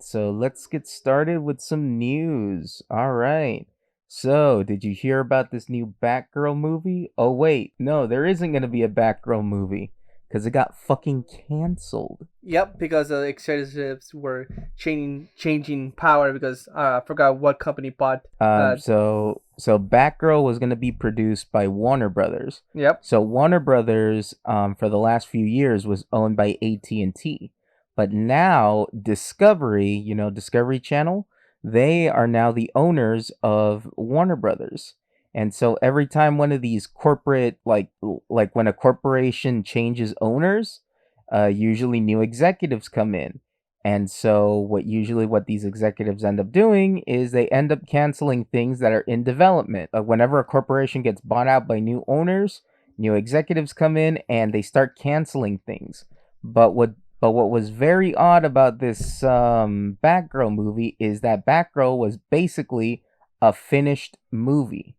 so let's get started with some news. All right. So, did you hear about this new Batgirl movie? Oh, wait, no, there isn't going to be a Batgirl movie because it got fucking canceled. Yep, because the executives were changing power because I forgot what company bought. So Batgirl was going to be produced by Warner Brothers. Yep, So Warner Brothers, for the last few years, was owned by AT&T, but now Discovery, Discovery Channel, they are now the owners of Warner Brothers. And so every time one of these corporate, like when a corporation changes owners, usually new executives come in. And so what these executives end up doing is they end up canceling things that are in development. Whenever a corporation gets bought out by new owners, new executives come in and they start canceling things. But what was very odd about this Batgirl movie is that Batgirl was basically a finished movie.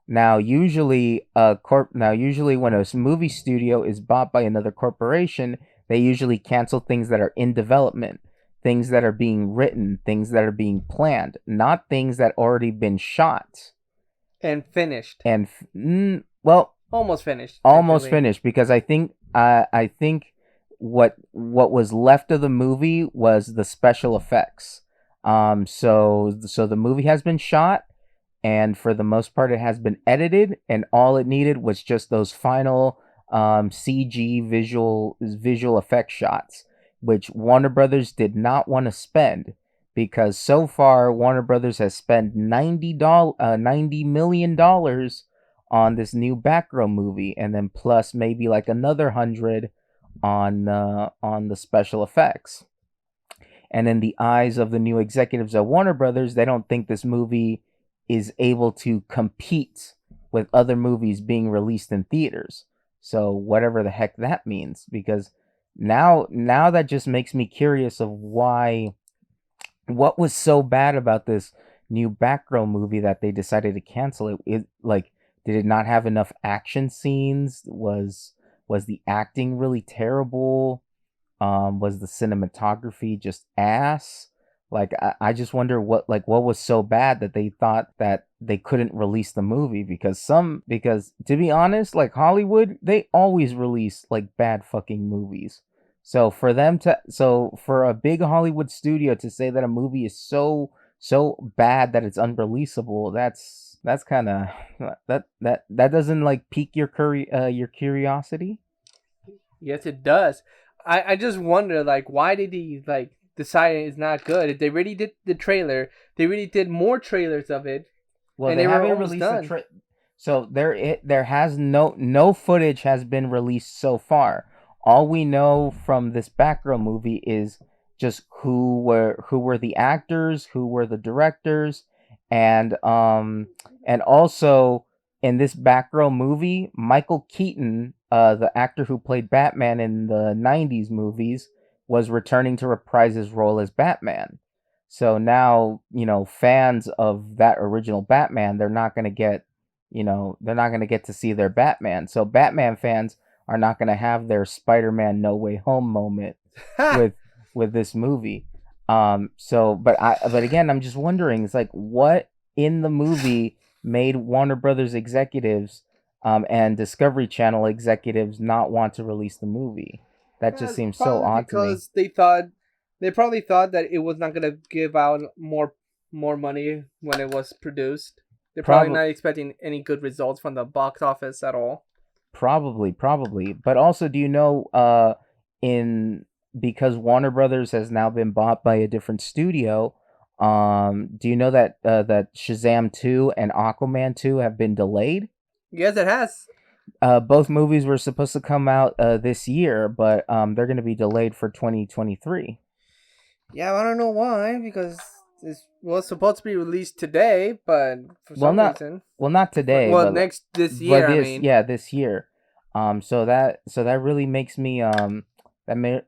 Now usually when a movie studio is bought by another corporation, they usually cancel things that are in development, things that are being written, things that are being planned, not things that already been shot and finished, and well, almost finished, almost actually. finished because I think what was left of the movie was the special effects. So the movie has been shot, and for the most part it has been edited, and all it needed was just those final CG visual effect shots, which Warner Brothers did not want to spend because so far Warner Brothers has spent $90 million on this new Batgirl movie, and then plus maybe like another 100 on the special effects. And in the eyes of the new executives at Warner Brothers, they don't think this movie is able to compete with other movies being released in theaters. So whatever the heck that means, because now that just makes me curious of what was so bad about this new Batgirl movie that they decided to cancel it. Did it not have enough action scenes? Was the acting really terrible? Was the cinematography just ass? I just wonder what was so bad that they thought that they couldn't release the movie, because to be honest, like Hollywood, they always release like bad fucking movies. So for a big Hollywood studio to say that a movie is so bad that it's unreleasable, that's kind of that doesn't like pique your curiosity. Yes, it does. I just wonder, like, why did he decide it's not good? If they really did the trailer, they really did more trailers of it, Well, and they they were haven't almost released done. so there has no footage has been released so far. All we know from this Batgirl movie is just who were the actors, who were the directors, and also in this Batgirl movie, Michael Keaton, the actor who played Batman in the '90s movies, was returning to reprise his role as Batman. So now, fans of that original Batman, they're not going to get to see their Batman. So Batman fans are not going to have their Spider-Man No Way Home moment Ha! with this movie. But again, I'm just wondering, it's like what in the movie made Warner Brothers executives and Discovery Channel executives not want to release the movie? That just That's seems so probably odd to me. because they probably thought that it was not gonna give out more money when it was produced. They're probably Probably not expecting any good results from the box office at all. Probably. But also, do you know, in because Warner Brothers has now been bought by a different studio, do you know that Shazam 2 and Aquaman 2 have been delayed? Yes, it has. Both movies were supposed to come out this year, but they're going to be delayed for 2023. Yeah, I don't know why because this was supposed to be released today, but for Well, some not reason, well, not today, but next this but year. I this mean, yeah this year. So that really makes me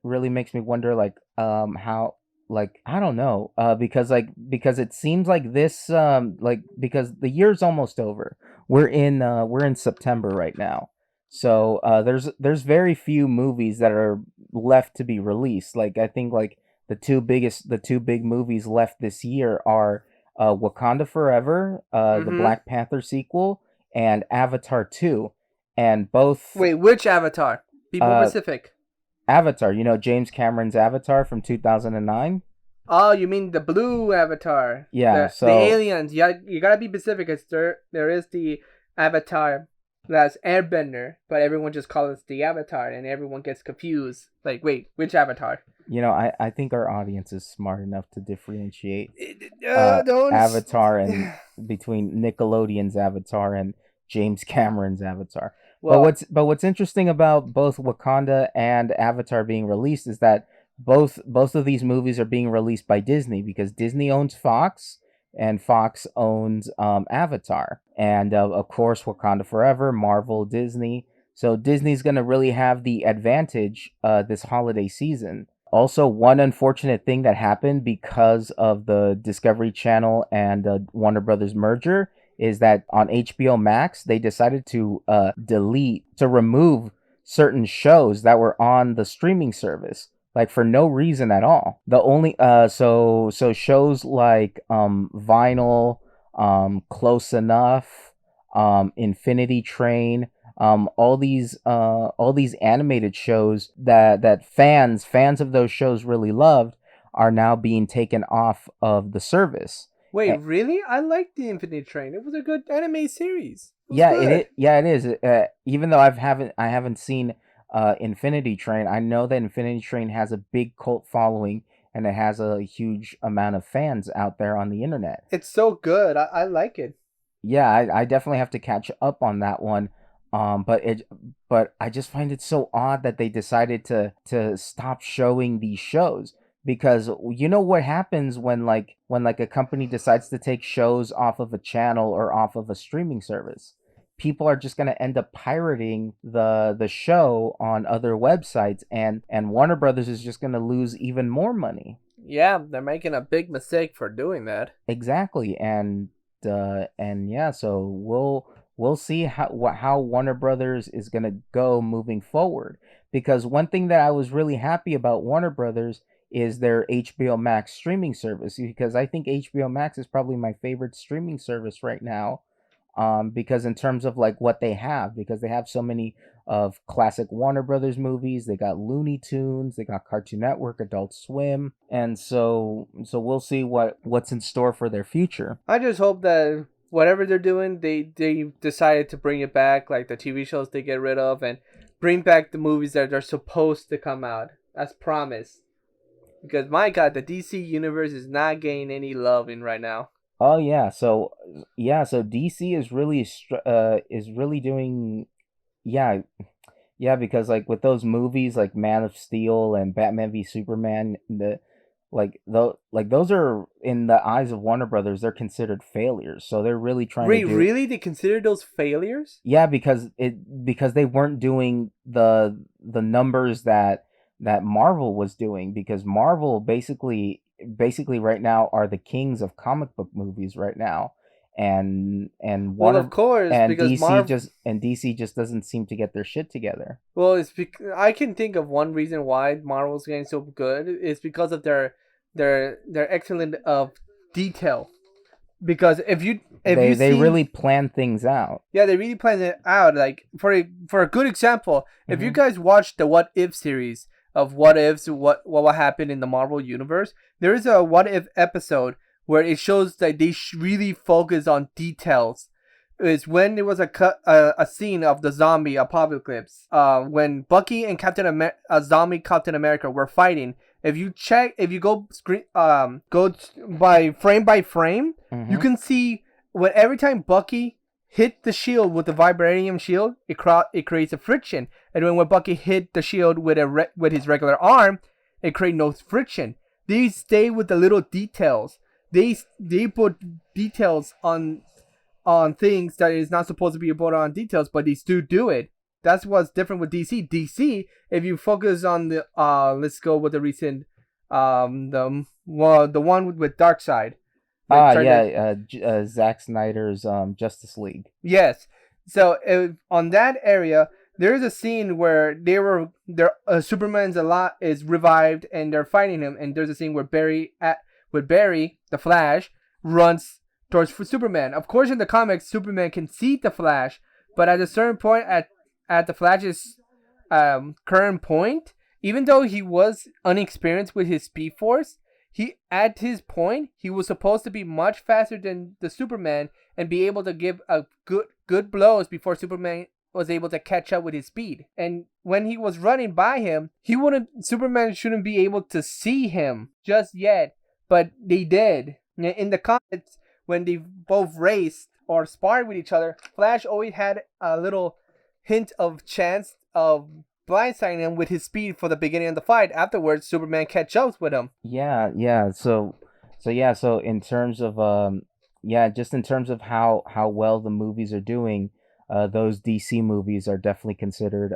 really makes me wonder, like, how, like, I don't know, because it seems like this because the year's almost over. We're in September right now. So there's very few movies that are left to be released. Like, I think, like, the two big movies left this year are Wakanda Forever, the Mm-hmm. Black Panther sequel, and Avatar 2. And both Wait, which Avatar? Be more uh, specific. Avatar, James Cameron's Avatar from 2009. Oh, you mean the blue Avatar? Yeah, The so aliens? Yeah, you gotta be specific. Cause there is the Avatar that's Airbender, but everyone just calls it the Avatar, and everyone gets confused. Like, wait, which Avatar? I think our audience is smart enough to differentiate Don't. Avatar and between Nickelodeon's Avatar and James Cameron's Avatar. Well, But what's interesting about both Wakanda and Avatar being released is that both of these movies are being released by Disney because Disney owns Fox and Fox owns Avatar, and of course Wakanda Forever, Marvel, Disney. So Disney's gonna really have the advantage this holiday season. Also, one unfortunate thing that happened because of the Discovery Channel and Warner Brothers merger is that on HBO Max they decided to remove certain shows that were on the streaming service, like for no reason at all. The only so shows like Vinyl, Close Enough, Infinity Train, all these animated shows that fans of those shows really loved are now being taken off of the service. wait, Eh, really? I liked the Infinite Train. It was a good anime series. It was good. yeah, it is. Even though I haven't seen Infinity Train, I know that Infinity Train has a big cult following and it has a huge amount of fans out there on the internet. It's so good. I like it. Yeah, I definitely have to catch up on that one. But I just find it so odd that they decided to stop showing these shows because you know what happens when like a company decides to take shows off of a channel or off of a streaming service. People are just going to end up pirating the show on other websites, and Warner Brothers is just going to lose even more money. Yeah, they're making a big mistake for doing that. Exactly, and yeah, so we'll see how Warner Brothers is gonna go moving forward. Because one thing that I was really happy about Warner Brothers is their HBO Max streaming service. Because I think HBO Max is probably my favorite streaming service right now. Because in terms of like what they have, because they have so many of classic Warner Brothers movies, they got Looney Tunes, they got Cartoon Network, Adult Swim, and so we'll see what's in store for their future. I just hope that whatever they're doing, they decided to bring it back, like the TV shows they get rid of, and bring back the movies that are supposed to come out as promised. Because my God, the DC universe is not getting any loving right now. Oh so DC is really doing yeah because like with those movies like Man of Steel and Batman v Superman, those are in the eyes of Warner Brothers, they're considered failures. So they're really trying to Wait, do really? They consider those failures? yeah because they weren't doing the numbers that Marvel was doing, because Marvel basically right now are the kings of comic book movies right now, and Well, of course, because Marvel. DC just doesn't seem to get their shit together. Well, I can think of one reason why Marvel's getting so good is because of their excellent of detail. Because if you They see, really plan things out. yeah, they really plan it out. Like for a good example, if you Hmm. guys watch the What If series of what ifs, what will happen in the Marvel universe, there is a What If episode where it shows that they really focus on details. Is when there was a scene of the zombie apocalypse. When Bucky and zombie Captain America were fighting. If you go by frame, you Hmm. can see when every time Bucky hit the shield with the vibranium shield, it creates a friction, and when Bucky hit the shield with with his regular arm, it creates no friction. They stay with the little details. They put details on things that is not supposed to be put on details, but they still do it. That's what's different with DC. DC, if you focus on the let's go with the recent the one with Darkseid. Like trying to Zack Snyder's Justice League. yes. So on that area, there is a scene where Superman's a lot is revived and they're fighting him, and there's a scene where Barry the Flash runs towards Superman. Of course, in the comics, Superman can see the Flash, but at a certain point at the Flash's current point, even though he was unexperienced with his Speed Force, he at his point he was supposed to be much faster than the Superman and be able to give a good blows before Superman was able to catch up with his speed. And when he was running by him, Superman shouldn't be able to see him just yet, but they did. In the comics, when they both raced or sparred with each other, Flash always had a little hint of chance of blindsiding him with his speed for the beginning of the fight. Afterwards, Superman catch up with him. Yeah. So in terms of just in terms of how well the movies are doing, those DC movies are definitely considered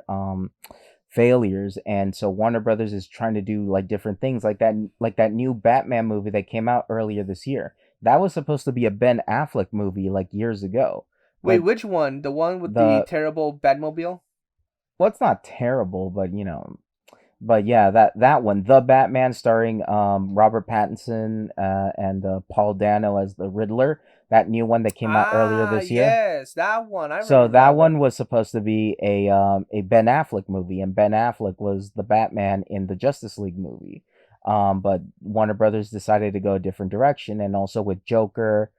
failures, and so Warner Brothers is trying to do like different things, like that new Batman movie that came out earlier this year. That was supposed to be a Ben Affleck movie like years ago, Wait, but which one? The one with the the terrible Batmobile? well, it's not terrible, but but yeah, that one, the Batman, starring Robert Pattinson and Paul Dano as the Riddler, that new one that came out earlier Ah, this year. yes, that one. I So remember that that one one. was supposed to be a Ben Affleck movie, and Ben Affleck was the Batman in the Justice League movie. But Warner Brothers decided to go a different direction, and also with Joker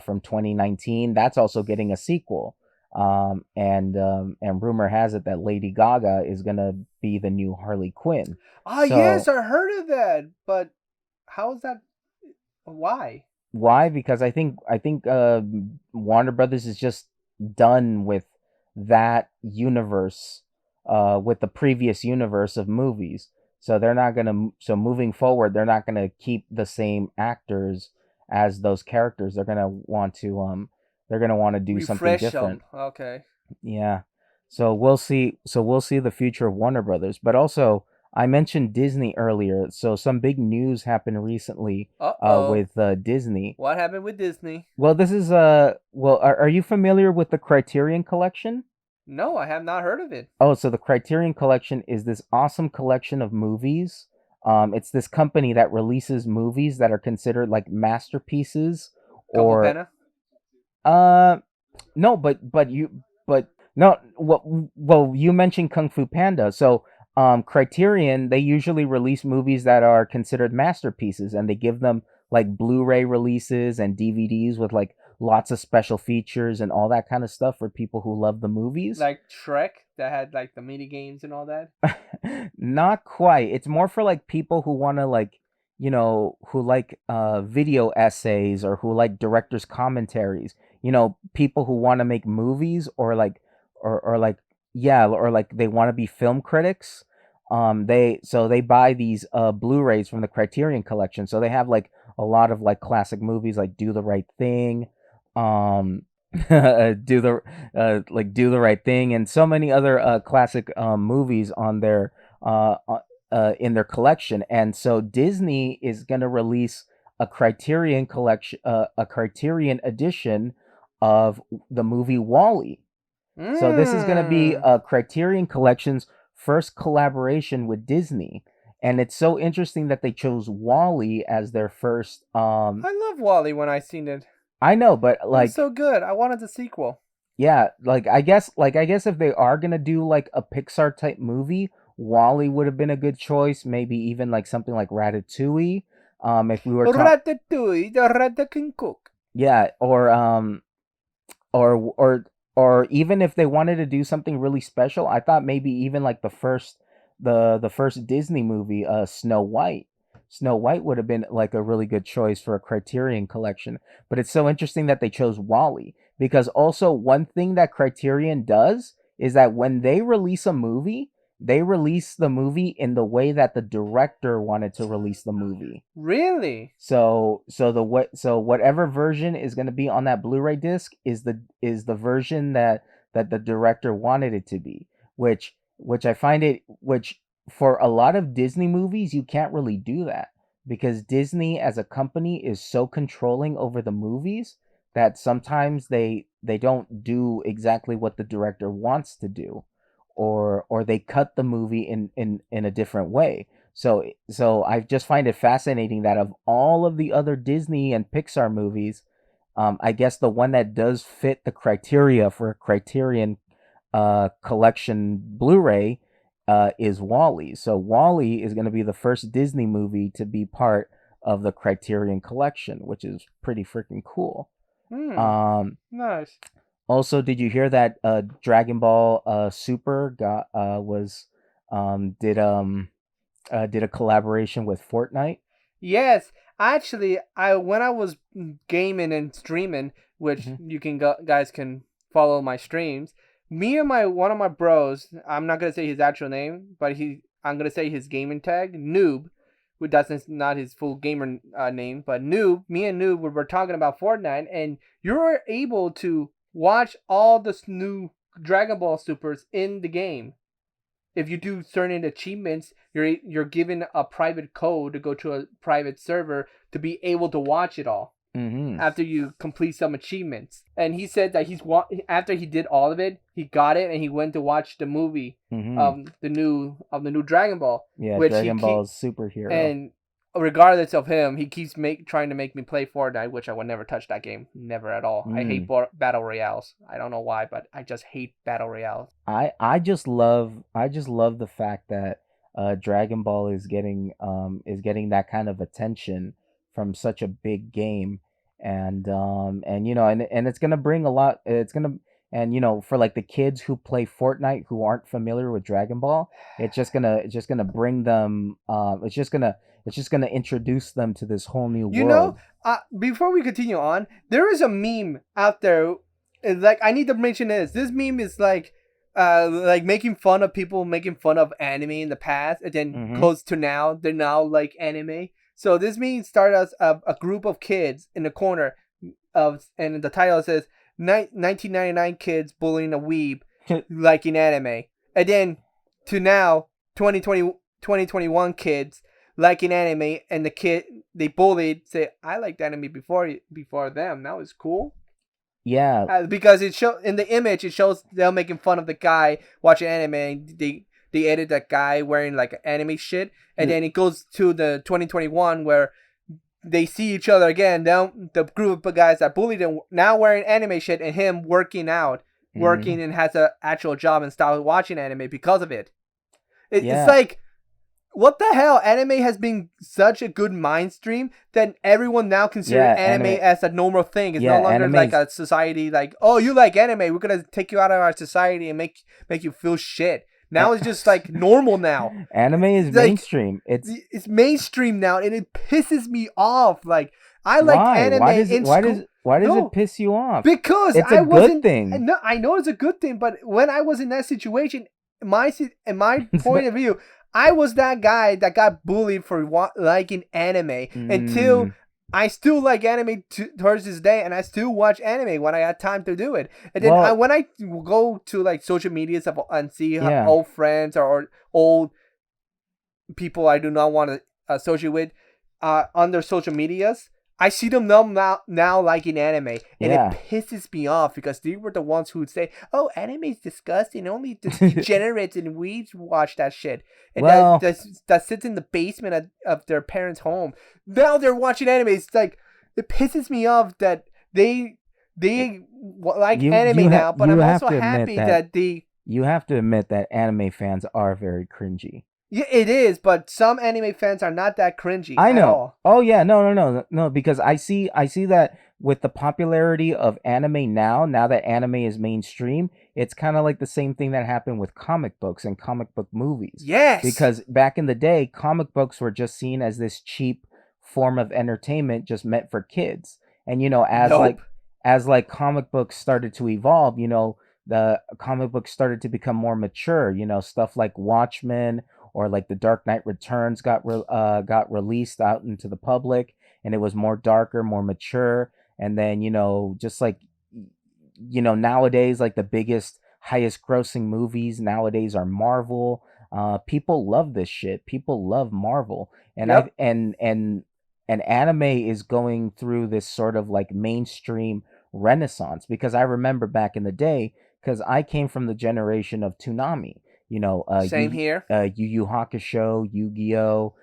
from 2019, that's also getting a sequel. And rumor has it that Lady Gaga is gonna be the new Harley Quinn. Ah, yes, So I heard of that. But how is that? Why? why? Because I think Warner Brothers is just done with that universe, with the previous universe of movies. So they're not gonna. So moving forward, they're not gonna keep the same actors as those characters. They're gonna want to do something Refresh different. them. Okay. Yeah. So we'll see. So we'll see the future of Warner Brothers. But also, I mentioned Disney earlier. So some big news happened recently Uh oh. with Disney. What happened with Disney? Well, this is are you familiar with the Criterion Collection? No, I have not heard of it. Oh, so the Criterion Collection is this awesome collection of movies. It's this company that releases movies that are considered like masterpieces, Kung Fu or Panda? uh no, but no, well, you mentioned Kung Fu Panda. So Criterion, they usually release movies that are considered masterpieces, and they give them like Blu-ray releases and DVDs with like lots of special features and all that kind of stuff for people who love the movies. Like Shrek that had like the mini games and all that? Not quite. It's more for like people who want to like, who like video essays, or who like directors commentaries. People who want to make movies, or like or like yeah, or like they want to be film critics. They buy these Blu-rays from the Criterion Collection. So they have like a lot of like classic movies like Do the Right Thing, um Do the Right Thing, and so many other classic movies on their in their collection. And so Disney is going to release a Criterion collection, a Criterion edition of the movie Wall-E. So this is going to be Mmm. a Criterion Collection's first collaboration with Disney, and it's so interesting that they chose Wall-E as their first. I love Wally when I seen it. I know, but It was like, so good. I wanted the sequel. yeah, like I guess if they are gonna do like a Pixar type movie, Wall-E would have been a good choice. Maybe even like something like Ratatouille. If we were talking, Ratatouille, the rat can cook. yeah, or or even if they wanted to do something really special, I thought maybe even like the first Disney movie, Snow White. Snow White would have been like a really good choice for a Criterion Collection. But it's so interesting that they chose Wall-E, because also one thing that Criterion does is that when they release a movie, they release the movie in the way that the director wanted to release the movie. Really? So whatever version is going to be on that Blu-ray disc is the version that the director wanted it to be, which I find it which for a lot of Disney movies you can't really do that, because Disney as a company is so controlling over the movies that sometimes they don't do exactly what the director wants to do, or they cut the movie in a different way. So I just find it fascinating that of all of the other Disney and Pixar movies, I guess the one that does fit the criteria for a Criterion Collection Blu-ray is Wall-E. So Wall-E is going to be the first Disney movie to be part of the Criterion Collection, which is pretty freaking cool. Hmm. Um, Nice. Also, did you hear that Dragon Ball Super got was did a collaboration with Fortnite? Yes, actually, I when I was gaming and streaming, which Hmm. you can guys can follow my streams. Me and my one of my bros, I'm not gonna say his actual name, but I'm gonna say his gaming tag, Noob, which that's not his full gamer name, but Noob. Me and Noob were talking about Fortnite, and you're able to watch all the new Dragon Ball Supers in the game. If you do certain achievements, you're given a private code to go to a private server to be able to watch it all Hmm. after you complete some achievements. And he said that after he did all of it, he got it and he went to watch the movie Hmm. of the new Dragon Ball, Yeah, which he Dragon keep Ball's superhero. and regardless of him, he keeps trying to make me play Fortnite, which I would never touch that game, never at all. I hate Mm. battle royales. I don't know why, but I just hate battle royales. I just love the fact that Dragon Ball is getting that kind of attention from such a big game, and and it's gonna bring a lot. It's gonna and for like the kids who play Fortnite who aren't familiar with Dragon Ball, it's just gonna bring them. It's just gonna introduce them to this whole new You know, world. before we continue on, there is a meme out there. Like, I need to mention this. This meme is like making fun of people making fun of anime in the past, and then Mm-hmm. close to now, they're now like anime. So this meme started as a group of kids in the corner and the title says 1999 kids bullying a weeb liking anime, and then to now 2021 kids liking anime, and the kid they bullied say I liked anime before them. Now it's cool Yeah. because it show in the image it shows them making fun of the guy watching anime. And they edit that guy wearing like anime shit, and then it goes to the 2021 where they see each other again. Now the group of guys that bullied him now wearing anime shit, and him Mm-hmm. working and has an actual job and started watching anime because of it. It's Yeah. like, what the hell? Anime has been such a good mainstream that everyone now considers Yeah. anime Anime. as a normal thing. It's no Yeah. longer like Anime's a society like, oh, you like anime, we're gonna take you out of our society and make you feel shit. Now it's just like normal now. Anime is It's like mainstream. it's mainstream now, and it pisses me off. Like, I liked Why? anime Why does it? in Why does? school. Why does it No, piss you off? because It's a I good wasn't. thing. No, I know it's a good thing, but when I was in that situation, in my point of view, I was that guy that got bullied for liking anime until Mm, I still like anime towards this day, and I still watch anime when I had time to do it. And then well, when I go to like social medias and see yeah. old friends or old people I do not want to associate with on their social medias, I see them now liking anime, and it Yeah. pisses me off because they were the ones who would say, "Oh, anime is disgusting. Only degenerates and weebs watch that shit." And Well, that sits in the basement of their parents' home. Now they're watching anime. It's like, it pisses me off that they like anime now, but you I'm have also to admit happy that that they. anime fans are very cringy. Yeah, it is, but some anime fans are not that cringy I at know. all. Oh yeah, no, because I see that with the popularity of anime now that anime is mainstream, it's kind of like the same thing that happened with comic books and comic book movies. Yes. Because back in the day, comic books were just seen as this cheap form of entertainment just meant for kids. And Nope. as comic books started to evolve, the comic books started to become more mature, stuff like Watchmen or like the Dark Knight Returns got released out into the public, and it was more darker, more mature. And then just like nowadays, like the biggest, highest grossing movies nowadays are Marvel. People love this shit. People love Marvel, and I Yep. and anime is going through this sort of like mainstream renaissance because I remember back in the day because I came from the generation of Toonami. Same here. Yu Yu Hakusho, Yu-Gi-Oh,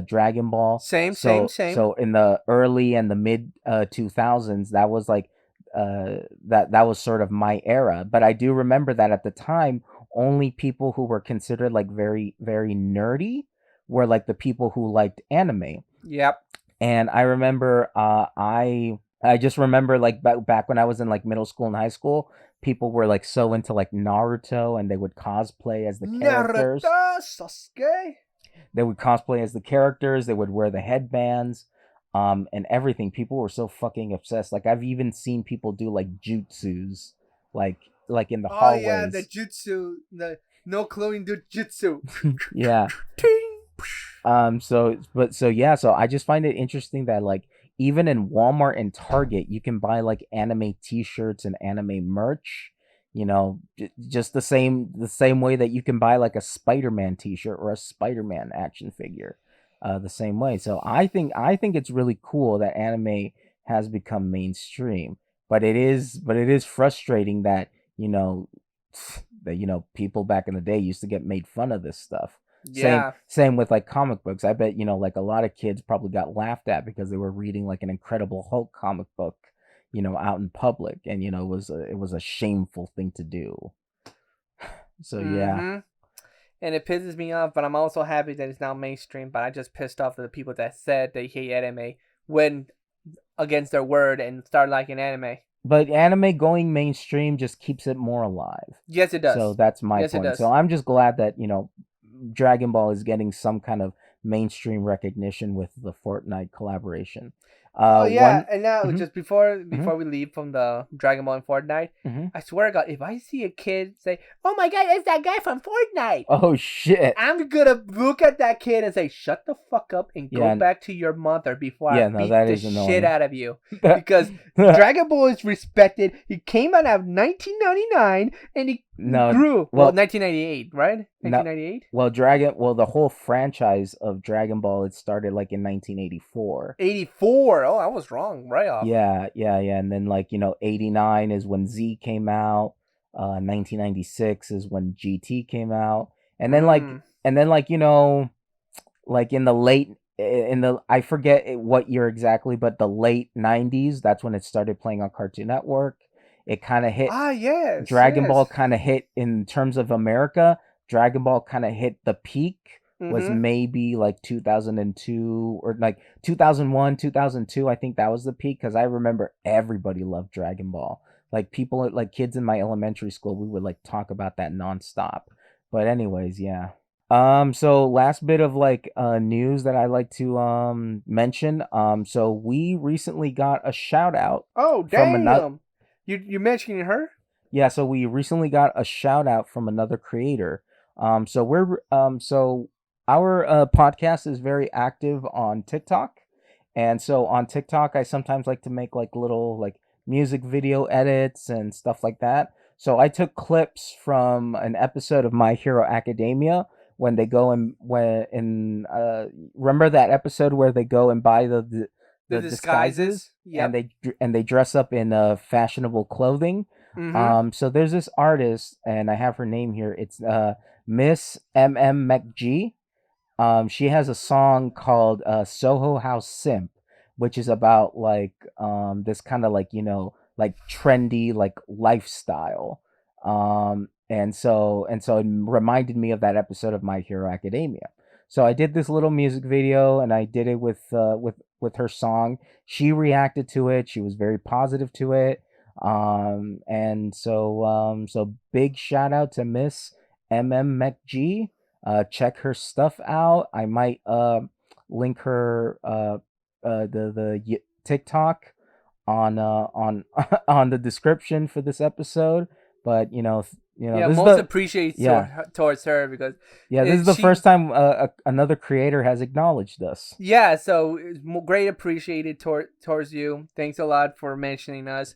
Dragon Ball. Same. So in the early and the mid 2000s, that was like that was sort of my era. But I do remember that at the time, only people who were considered like very very nerdy were like the people who liked anime. Yep. And I remember I just remember like back when I was in like middle school and high school, people were like so into like Naruto, and they would cosplay as the characters. Naruto, Sasuke. They would cosplay as the characters. They would wear the headbands, and everything. People were so fucking obsessed. Like I've even seen people do like jutsus, like in the Oh yeah, the hallways. jutsu, the no clothing jutsu. Yeah. So I just find it interesting that like even in Walmart and Target you can buy like anime t-shirts and anime merch, just the same way that you can buy like a Spider-Man t-shirt or a Spider-Man action figure, the same way. So I think it's really cool that anime has become mainstream, but it is frustrating that people back in the day used to get made fun of this stuff. Same Yeah. same with like comic books. I bet like a lot of kids probably got laughed at because they were reading like an Incredible Hulk comic book, out in public, and it was a shameful thing to do. So yeah. Mm-hmm. And it pisses me off, but I'm also happy that it's now mainstream. But I just pissed off at the people that said they hate anime, went against their word and started liking anime. But anime going mainstream just keeps it more alive. Yes, it does. So that's my Yes, it point. does. So I'm just glad that Dragon Ball is getting some kind of mainstream recognition with the Fortnite collaboration. Oh yeah, One. and now Mhm, just before we leave from the Dragon Ball and Fortnite, mhm. I swear to God, if I see a kid say, "Oh my God, it's that guy from Fortnite," Oh shit. I'm gonna look at that kid and say, "Shut the fuck up and Yeah. go back to your mother before I Yeah, no, beat that the is shit annoying. out of you." Because Dragon Ball is respected. He came out of 1999 and he No, grew. well, 1998, right? no, 1998. the whole franchise of Dragon Ball, it started like in 1984. 84. Oh, I was wrong. Right off. Yeah, yeah, yeah. And then 89 is when Z came out. 1996 is when GT came out. And then like in the late in the I forget what year exactly, but the late 90s, that's when it started playing on Cartoon Network. It kind of hit Ah, yes. Dragon Yes. Ball kind of hit in terms of America. Dragon Ball kind of hit the peak was Mhm. maybe like 2002 or like 2001, 2002. I think that was the peak because I remember everybody loved Dragon Ball. Like people, like kids in my elementary school, we would like talk about that nonstop. But anyways, yeah. So last bit of like news that I like to mention. So we recently got a shout out Oh, from another. damn. You mentioning her? Yeah, so we recently got a shout out from another creator. So our podcast is very active on TikTok, and so on TikTok, I sometimes like to make like little like music video edits and stuff like that. So I took clips from an episode of My Hero Academia when they go and remember that episode where they go and buy The the disguises, Yep. and they dress up in fashionable clothing. Mm-hmm. So there's this artist, and I have her name here. It's Miss McG. She has a song called Soho House Simp, which is about like this kind of like like trendy like lifestyle. And so it reminded me of that episode of My Hero Academia. So I did this little music video, and I did it with her song. She reacted to it. She was very positive to it. And so big shout out to Miss McG. Check her stuff out. I might link her the TikTok on on the description for this episode. But Yeah, this is most the appreciates yeah towards her because this is the she. first time another creator has acknowledged us. Yeah, so it's great appreciated towards you. Thanks a lot for mentioning us.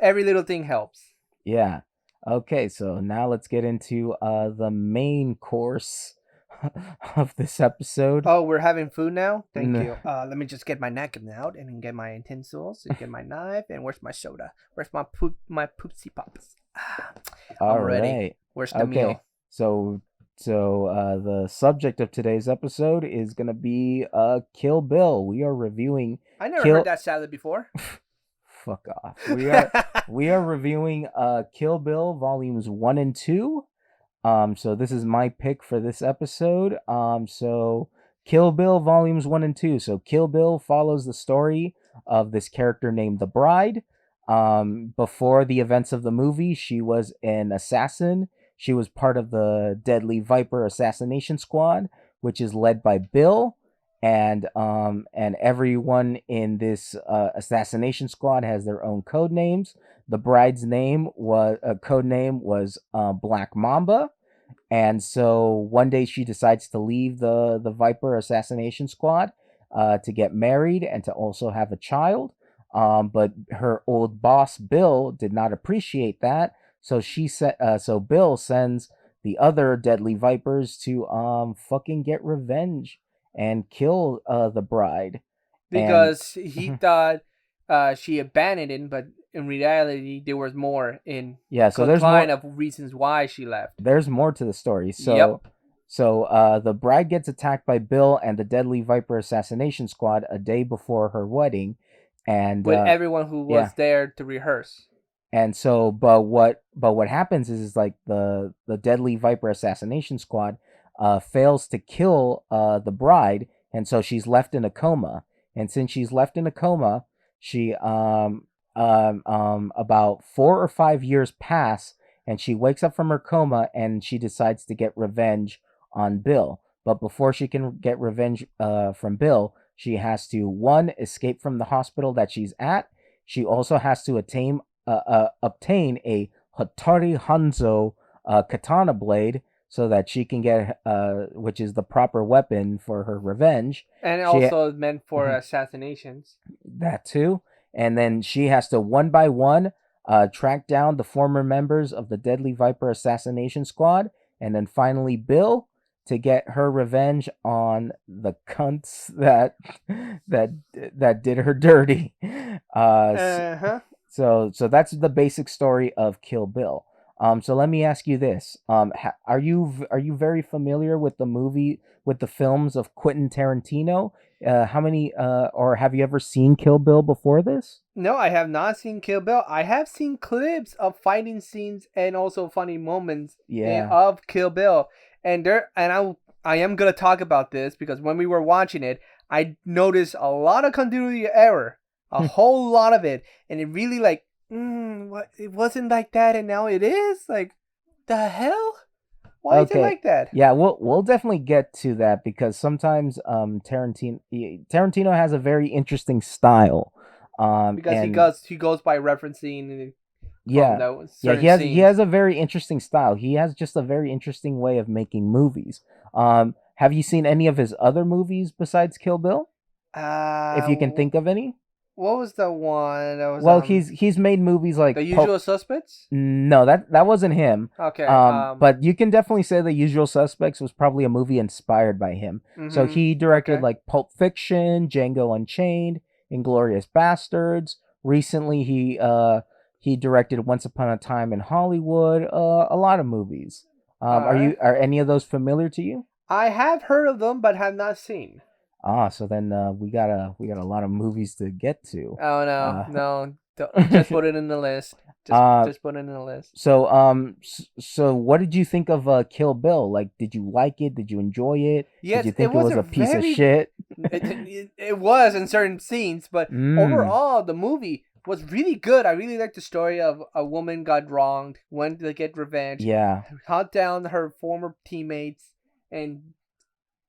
Every little thing helps. Yeah. Okay, so now let's get into the main course of this episode. Oh, we're having food now? Thank N- you. Let me just get my napkin out and then get my utensils and get my knife. And where's my soda? Where's my poopsie pops? I'm All ready. right. Where's the Okay. meal? So the subject of today's episode is gonna be Kill Bill. We are reviewing I never heard Kill. that salad before. Fuck off. We are reviewing Kill Bill volumes 1 and 2. So this is my pick for this episode. So Kill Bill volumes 1 and 2. So Kill Bill follows the story of this character named the Bride. Before the events of the movie, she was an assassin. She was part of the Deadly Viper assassination squad, which is led by Bill. And everyone in this assassination squad has their own code names. The Bride's name was code name was Black Mamba. And so one day she decides to leave the Viper assassination squad to get married and to also have a child. But her old boss Bill did not appreciate that, so so Bill sends the other Deadly Vipers to fucking get revenge and kill the Bride. And Because he thought she abandoned him, but in reality, there was more in yeah, so line of reasons why she left. there's more to the story. Yep. So the Bride gets attacked by Bill and the Deadly Viper assassination squad a day before her wedding, and With everyone who was there to rehearse. And so, but what happens is like the Deadly Viper assassination squad fails to kill the Bride, and so she's left in a coma. And since she's left in a coma, she about 4 or 5 years pass, and she wakes up from her coma, and she decides to get revenge on Bill. But before she can get revenge from Bill, she has to, one, escape from the hospital that she's at. She also has to obtain a Hattori Hanzo katana blade so that she can get, which is the proper weapon for her revenge. And also meant for assassinations. That too. And then she has to, one by one, track down the former members of the Deadly Viper assassination squad. And then finally Bill, to get her revenge on the cunts that did her dirty. So that's the basic story of Kill Bill. So let me ask you this: are you very familiar with the films of Quentin Tarantino? How many or have you ever seen Kill Bill before this? No, I have not seen Kill Bill. I have seen clips of fighting scenes and also funny moments of Kill Bill. And I am gonna talk about this because when we were watching it, I noticed a lot of continuity error, a whole lot of it, and it really like, what, it wasn't like that, and now it is. Like, the hell? Why is it like that? Yeah, we'll definitely get to that because sometimes Tarantino has a very interesting style. Because he goes by referencing. He has a very interesting style. He has just a very interesting way of making movies. Have you seen any of his other movies besides Kill Bill? If you can think of any. What was the one that was? He's made movies like The Usual Suspects. No, that wasn't him. Okay. But you can definitely say The Usual Suspects was probably a movie inspired by him. Mm-hmm. So he directed like Pulp Fiction, Django Unchained, Inglourious Bastards. Recently, he directed Once Upon a Time in Hollywood. A lot of movies. Are any of those familiar to you? I have heard of them, but have not seen. So then we got a lot of movies to get to. Oh no, just put it in the list. Just put it in the list. So what did you think of Kill Bill? Like, did you like it? Did you enjoy it? Yes, did you think it was a piece of shit? It was in certain scenes, but overall the movie was really good. I really liked the story of a woman got wronged, went to get revenge. Yeah. Hunt down her former teammates and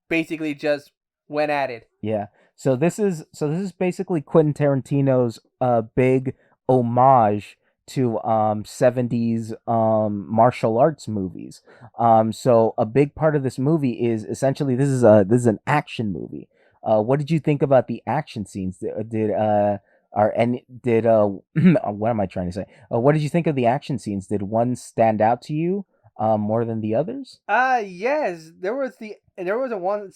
basically just went at it. Yeah. So this is basically Quentin Tarantino's big homage to 70s martial arts movies. So a big part of this movie is essentially this is an action movie. What did you think about the action scenes? What am I trying to say? What did you think of the action scenes? Did one stand out to you more than the others? Yes. There was one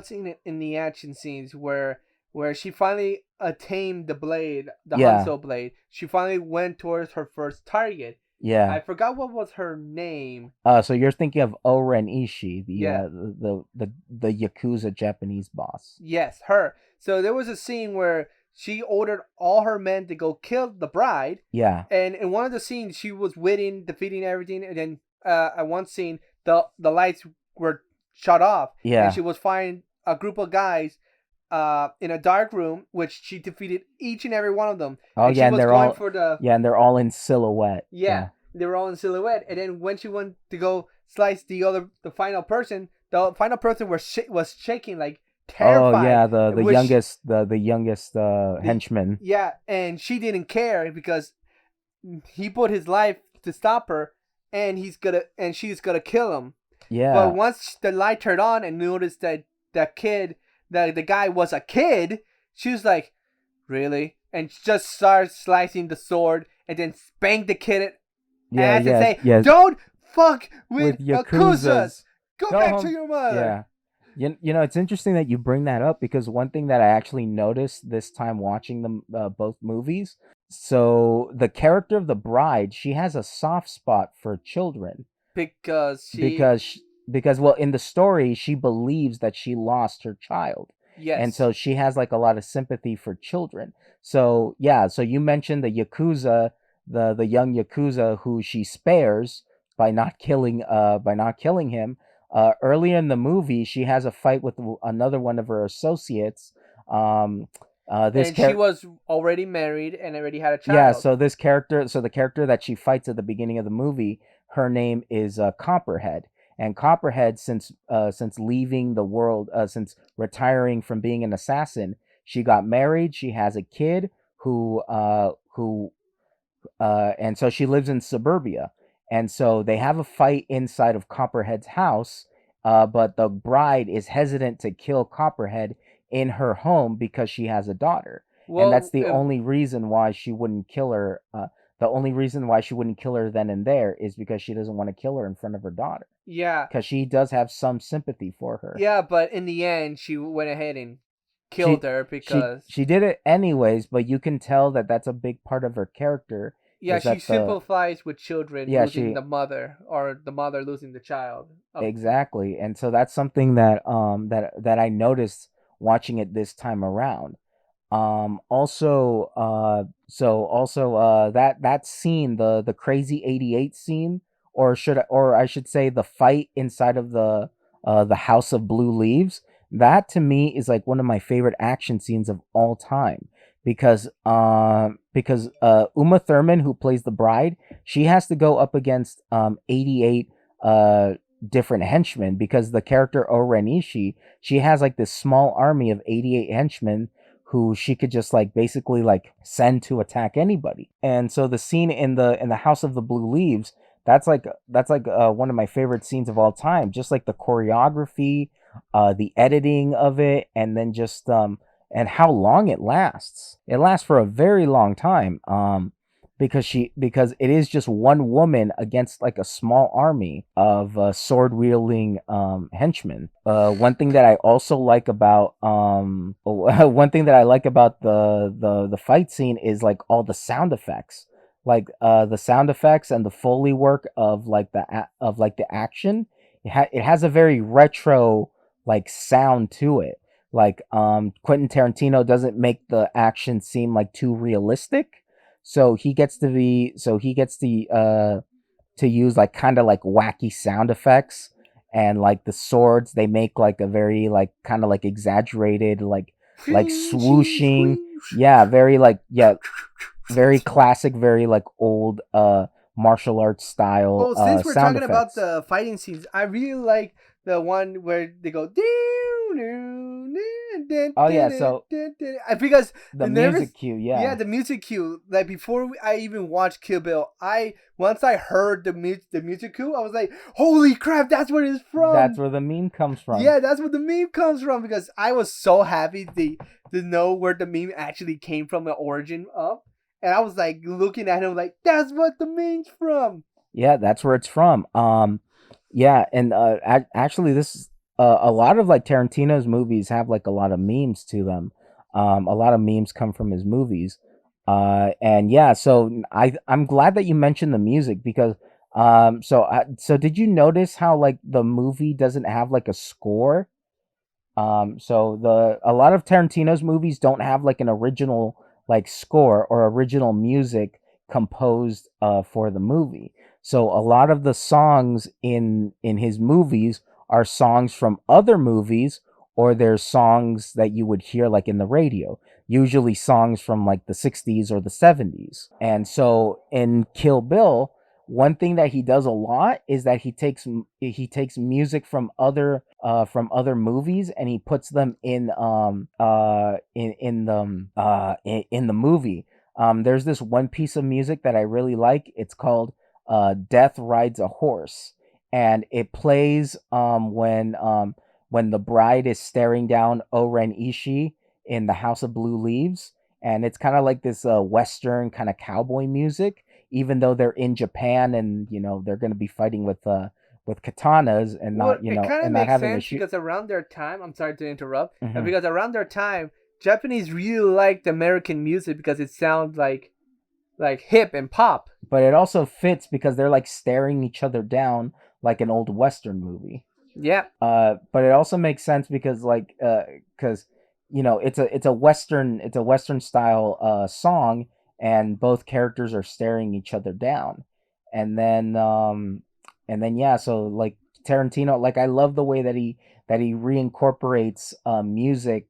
scene in the action scenes where she finally attained the blade, the Hanzo blade. She finally went towards her first target, Yeah. I forgot what was her name. So you're thinking of Oren Ishii, Yeah. the Yakuza Japanese boss. Yes, her. So there was a scene where she ordered all her men to go kill the bride, Yeah. and in one of the scenes she was winning, defeating everything, and then at one scene the lights were shut off, and Yeah. she was fighting a group of guys in a dark room, which she defeated each and every one of them, Oh and she yeah, and was going for the they're all in silhouette. yeah, Yeah. they were all in silhouette, and then when she went to go slice the final person, the final person was shaking like Oh terrified, yeah, the which youngest the henchman. yeah, and she didn't care because he put his life to stop her, and she's gonna kill him. But Yeah. once the light turned on and noticed that the guy was a kid, she was like, really? And just started slicing the sword and then spanked the kid Yeah, ass and yes, say, yes. "Don't fuck With with Yakuzas. Yakuzas. Go Go back to home. your mother." Yeah. You know, it's interesting that you bring that up because one thing that I actually noticed this time watching them both movies. So the character of the bride, she has a soft spot for children Because she, because because well in the story she believes that she lost her child, and yes, so she has like a lot of sympathy for children. So yeah, so you mentioned the yakuza, the young yakuza who she spares by not killing him. Earlier in the movie she has a fight with another one of her associates. um this and she character was already married and already had a Yeah, child. so the character that she fights at the beginning of the movie, her name is Copperhead. And Copperhead, since leaving the world, since retiring from being an assassin, she got married. She has a kid and so she lives in suburbia. And so they have a fight inside of Copperhead's house, but the bride is hesitant to kill Copperhead in her home because she has a daughter, and that's Well, the only reason why she wouldn't kill her. The only reason why she wouldn't kill her then and there is because she doesn't want to kill her in front of her daughter, yeah, because she does have some sympathy for her. yeah, but in the end, she went ahead and killed She her because she did it anyways, but you can tell that that's a big part of her character. yeah, Is she that the sympathizes with children Yeah, losing she the mother or the mother losing the child. exactly, and so that's something that I noticed watching it this time around. That scene, the crazy 88 scene, or I should say the fight inside of the House of Blue Leaves, that to me is like one of my favorite action scenes of all time, because Uma Thurman, who plays the bride, she has to go up against 88 uh different henchmen, because the character Orenishi, she has like this small army of 88 henchmen who she could just like basically like send to attack anybody. And so the scene in the House of the Blue Leaves, that's like one of my favorite scenes of all time. Just like the choreography, the editing of it, and then just and how long it lasts. It lasts for a very long time. Because it is just one woman against like a small army of sword wielding henchmen. One thing that I also like about one thing that I like about the fight scene is like all the sound effects, like the sound effects and the foley work of like the action. It has a very retro like sound to it. Like Quentin Tarantino doesn't make the action seem like too realistic, so he gets to use like kind of like wacky sound effects, and like the swords they make like a very like kind of like exaggerated like swooshing. Yeah, very like yeah, very classic, very like old martial arts style Oh, since we're sound talking about effects. the fighting scenes, I really like the one where they go Oh yeah, so because the the nervous, music cue, yeah, yeah. the music cue. Like before I even watched Kill Bill, I once I heard the music cue, I was like, "Holy crap, that's where it's That's from!" where the meme comes from. Yeah, that's where the meme comes from because I was so happy to know where the meme actually came from, the origin of, and I was like looking at him like, "That's what the meme's from." Yeah, that's where it's from. Yeah, and actually, this a lot of like Tarantino's movies have like a lot of memes to them. A lot of memes come from his movies. And yeah, so I'm glad that you mentioned the music because so did you notice how like the movie doesn't have like a score? So the a lot of Tarantino's movies don't have like an original like score or original music composed for the movie. So a lot of the songs in his movies are songs from other movies or they're songs that you would hear like in the radio, usually songs from like the 60s or the 70s. And so in Kill Bill, one thing that he does a lot is that he takes music from other movies and he puts them in the movie. There's this one piece of music that I really like. It's called Death Rides a Horse, and it plays when the bride is staring down Oren Ishii in the House of Blue Leaves, and it's kind of like this western kind of cowboy music, even though they're in Japan and they're going to be fighting with katanas and Well, not it kind of and not makes having to sense shoot. because around their time, I'm sorry to interrupt, Hmm. because around their time, Japanese really liked American music because it sounds like hip and pop. But it also fits because they're like staring each other down like an old western movie. Yeah. But it also makes sense because because it's a western style song, and both characters are staring each other down, and then yeah, so like Tarantino, like I love the way that he reincorporates music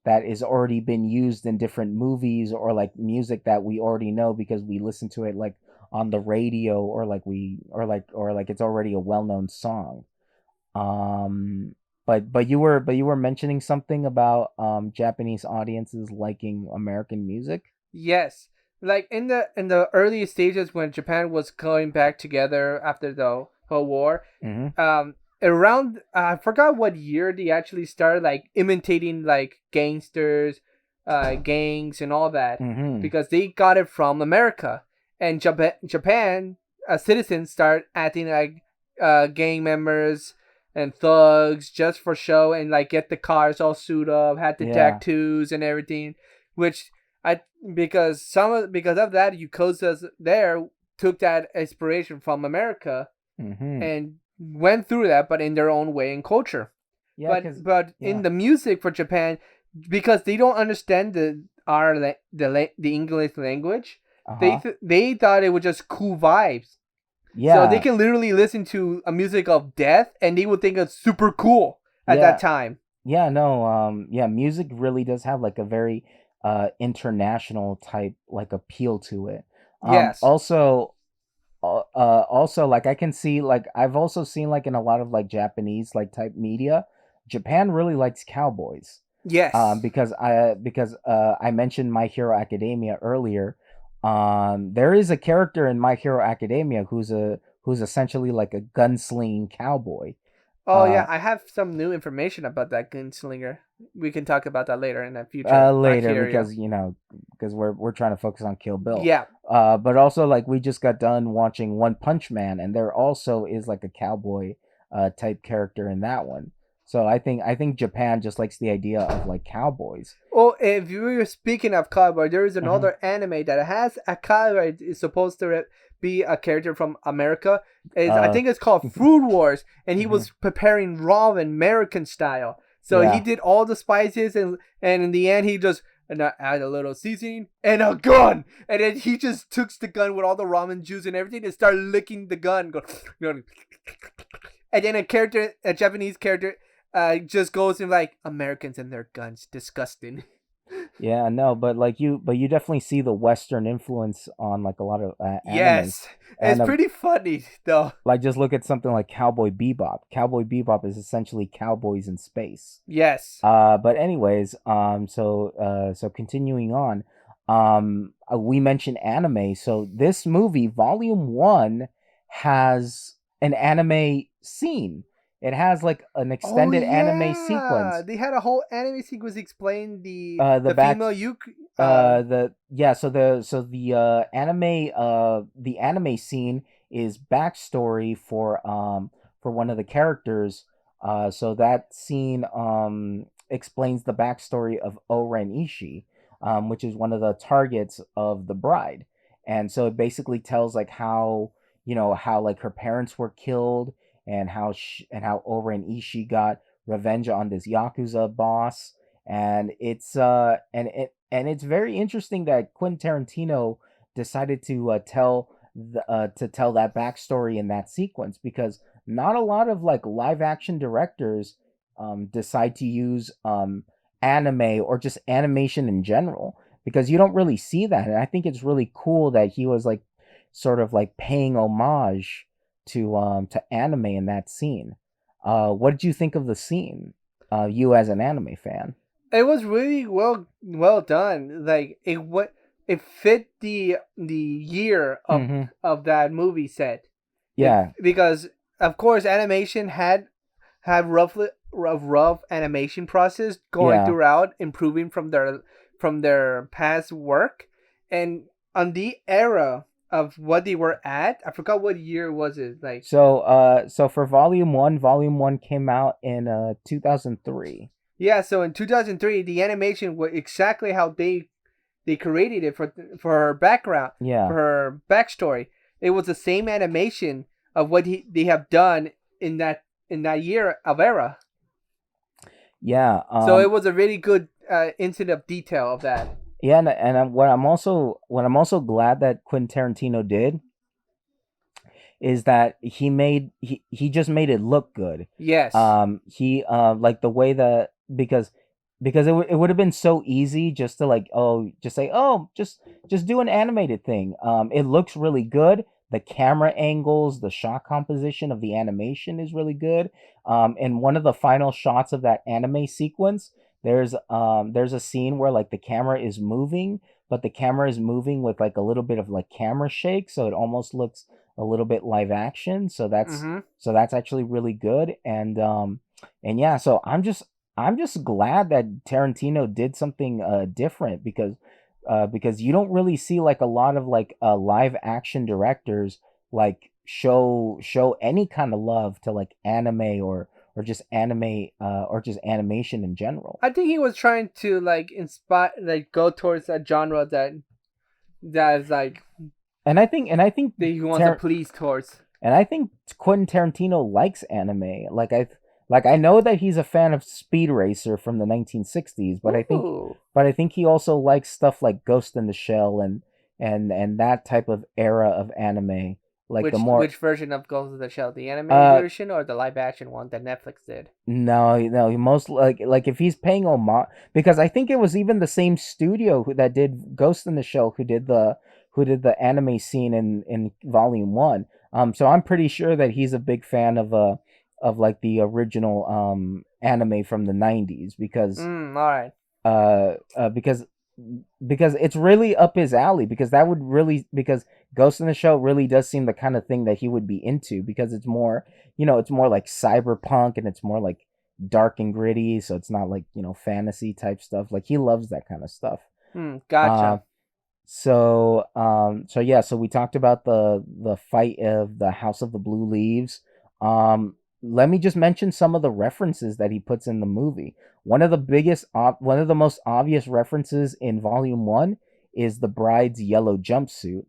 that is already been used in different movies, or like music that we already know because we listen to it like on the radio, or like it's already a well-known song. But you were mentioning something about Japanese audiences liking American music. Yes. Like in the early stages when Japan was going back together after the whole war, Mm-hmm. around I forgot what year they actually started like imitating like gangsters, gangs and all that Mm-hmm. because they got it from America, and Japan citizens start acting like gang members and thugs just for show and like get the cars all suit up, had the Yeah. tattoos and everything, which I because of that Yukozas there took that inspiration from America Mm-hmm. and went through that, but in their own way and culture. Yeah, But cause but yeah. in the music for Japan, because they don't understand the English language, Uh huh. they thought it was just cool vibes. So they Yeah. can literally listen to a music of death, and they would think it's super cool at that Yeah. time. Yeah. No. Yeah. Music really does have like a very international type like appeal to it. Yes, Also like I can see, like I've also seen like in a lot of like Japanese like type media, Japan really likes cowboys. yes, Because I mentioned My Hero Academia earlier. There is a character in My Hero Academia who's essentially like a gunslinging cowboy. oh yeah, uh I have some new information about that gunslinger. We can talk about that later in the future. Later, Bacteria. because because we're trying to focus on Kill Bill. Yeah. But also like we just got done watching One Punch Man, and there also is like a cowboy type character in that one. So I think Japan just likes the idea of like cowboys. Oh, if you were speaking of cowboy, there is Hmm. another anime that has a cowboy. Is supposed to be a character from America. Is I uh think it's called Food Wars, and he hmm. was preparing ramen American style. So he Yeah. did all the spices, and in the end he just and add a little seasoning and a gun, and then he just took the gun with all the ramen juice and everything and started licking the gun, going, and then a Japanese character, just goes in like Americans and their guns, disgusting. Yeah, no, but you definitely see the Western influence on like a lot of anime, Yes, it's and pretty funny though. like just look at something like Cowboy Bebop. Cowboy Bebop is essentially cowboys in space. Yes. But anyways, so continuing on, we mentioned anime. So this movie, Volume One, has an anime scene. It has like an Oh extended anime yeah, sequence. they had a whole anime sequence explain The the back female Yuk. the yeah the anime scene is backstory for one of the characters. So that scene explains the backstory of Oren Ishii. which is one of the targets of the bride. And so it basically tells like how, how like her parents were killed, and how Ora and Ishii got revenge on this yakuza boss. And it's very interesting that Quentin Tarantino decided to tell that backstory in that sequence, because not a lot of like live action directors decide to use anime or just animation in general, because you don't really see that. And I think it's really cool that he was like sort of like paying homage to anime in that scene. What did you think of the scene? You as an anime fan? It was really well done. Like it fit the year Mm-hmm. of that movie set. It Yeah, because of course animation had rough animation process going yeah. throughout, improving from their past work, and on the era of what they were at. I forgot what year was it. Like So for Volume 1 came out in 2003. yeah, so in 2003, the animation was exactly how they created it for her background, Yeah, for her backstory. It was the same animation of what they have done in that year of era. yeah. So it was a really good incident of detail of that. Yeah, and what I'm also glad that Quentin Tarantino did is that he just made it look good. Yes. He like the way that, because it would have been so easy just to like, oh, just say, oh, just do an animated thing. It looks really good. The camera angles, the shot composition of the animation is really good. And one of the final shots of that anime sequence, there's a scene where like the camera is moving, but the camera is moving with like a little bit of like camera shake, so it almost looks a little bit live action. Mm-hmm. So that's actually really good. And yeah, so I'm just glad that Tarantino did something different, because you don't really see like a lot of like live action directors like show any kind of love to like anime, or just anime, or just animation in general. I think he was trying to like inspire, like go towards a genre that is like And I think that he wants to please towards. I think Quentin Tarantino likes anime. I know that he's a fan of Speed Racer from the 1960s, Ooh. but I think he also likes stuff like Ghost in the Shell, and that type of era of anime, like the more. Which version of Ghost of the Shell? The anime uh version or the live action one that Netflix did? no, he most like if he's paying homage, because I think it was even the same studio that did Ghost in the Shell who did the anime scene in Volume 1. So I'm pretty sure that he's a big fan of like the original anime from the 90s, because All right. uh, uh because because it's really up his alley, because that would really, because Ghost in the Shell really does seem the kind of thing that he would be into, because it's more, it's more like cyberpunk, and it's more like dark and gritty, so it's not like, fantasy type stuff. Like he loves that kind of stuff. uh Gotcha. so yeah, so we talked about the fight of the House of the Blue Leaves. Let me just mention some of the references that he puts in the movie. One of the most obvious references in Volume 1 is the bride's yellow jumpsuit.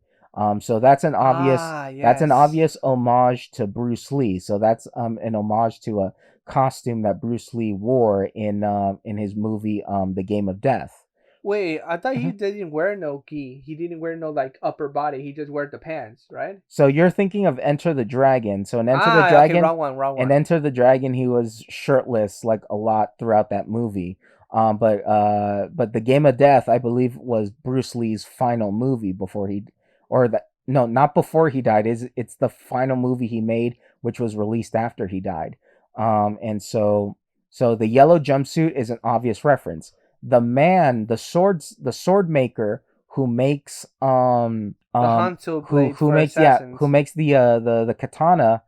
So Ah, that's an yes. obvious homage to Bruce Lee. So that's an homage to a costume that Bruce Lee wore in his movie The Game of Death. Wait, I thought he Mhm. didn't wear no gi. He didn't wear no like upper body. He just wear the pants, right? So you're thinking of Enter the Dragon. So Ah, okay, wrong one, wrong In one. Enter the Dragon, he was shirtless like a lot throughout that movie. But the Game of Death, I believe, was Bruce Lee's final movie before he, or the no, not before he died. It's the final movie he made, which was released after he died. And so the yellow jumpsuit is an obvious reference. The sword maker who makes The Hanzo blades for assassins. who makes the katana.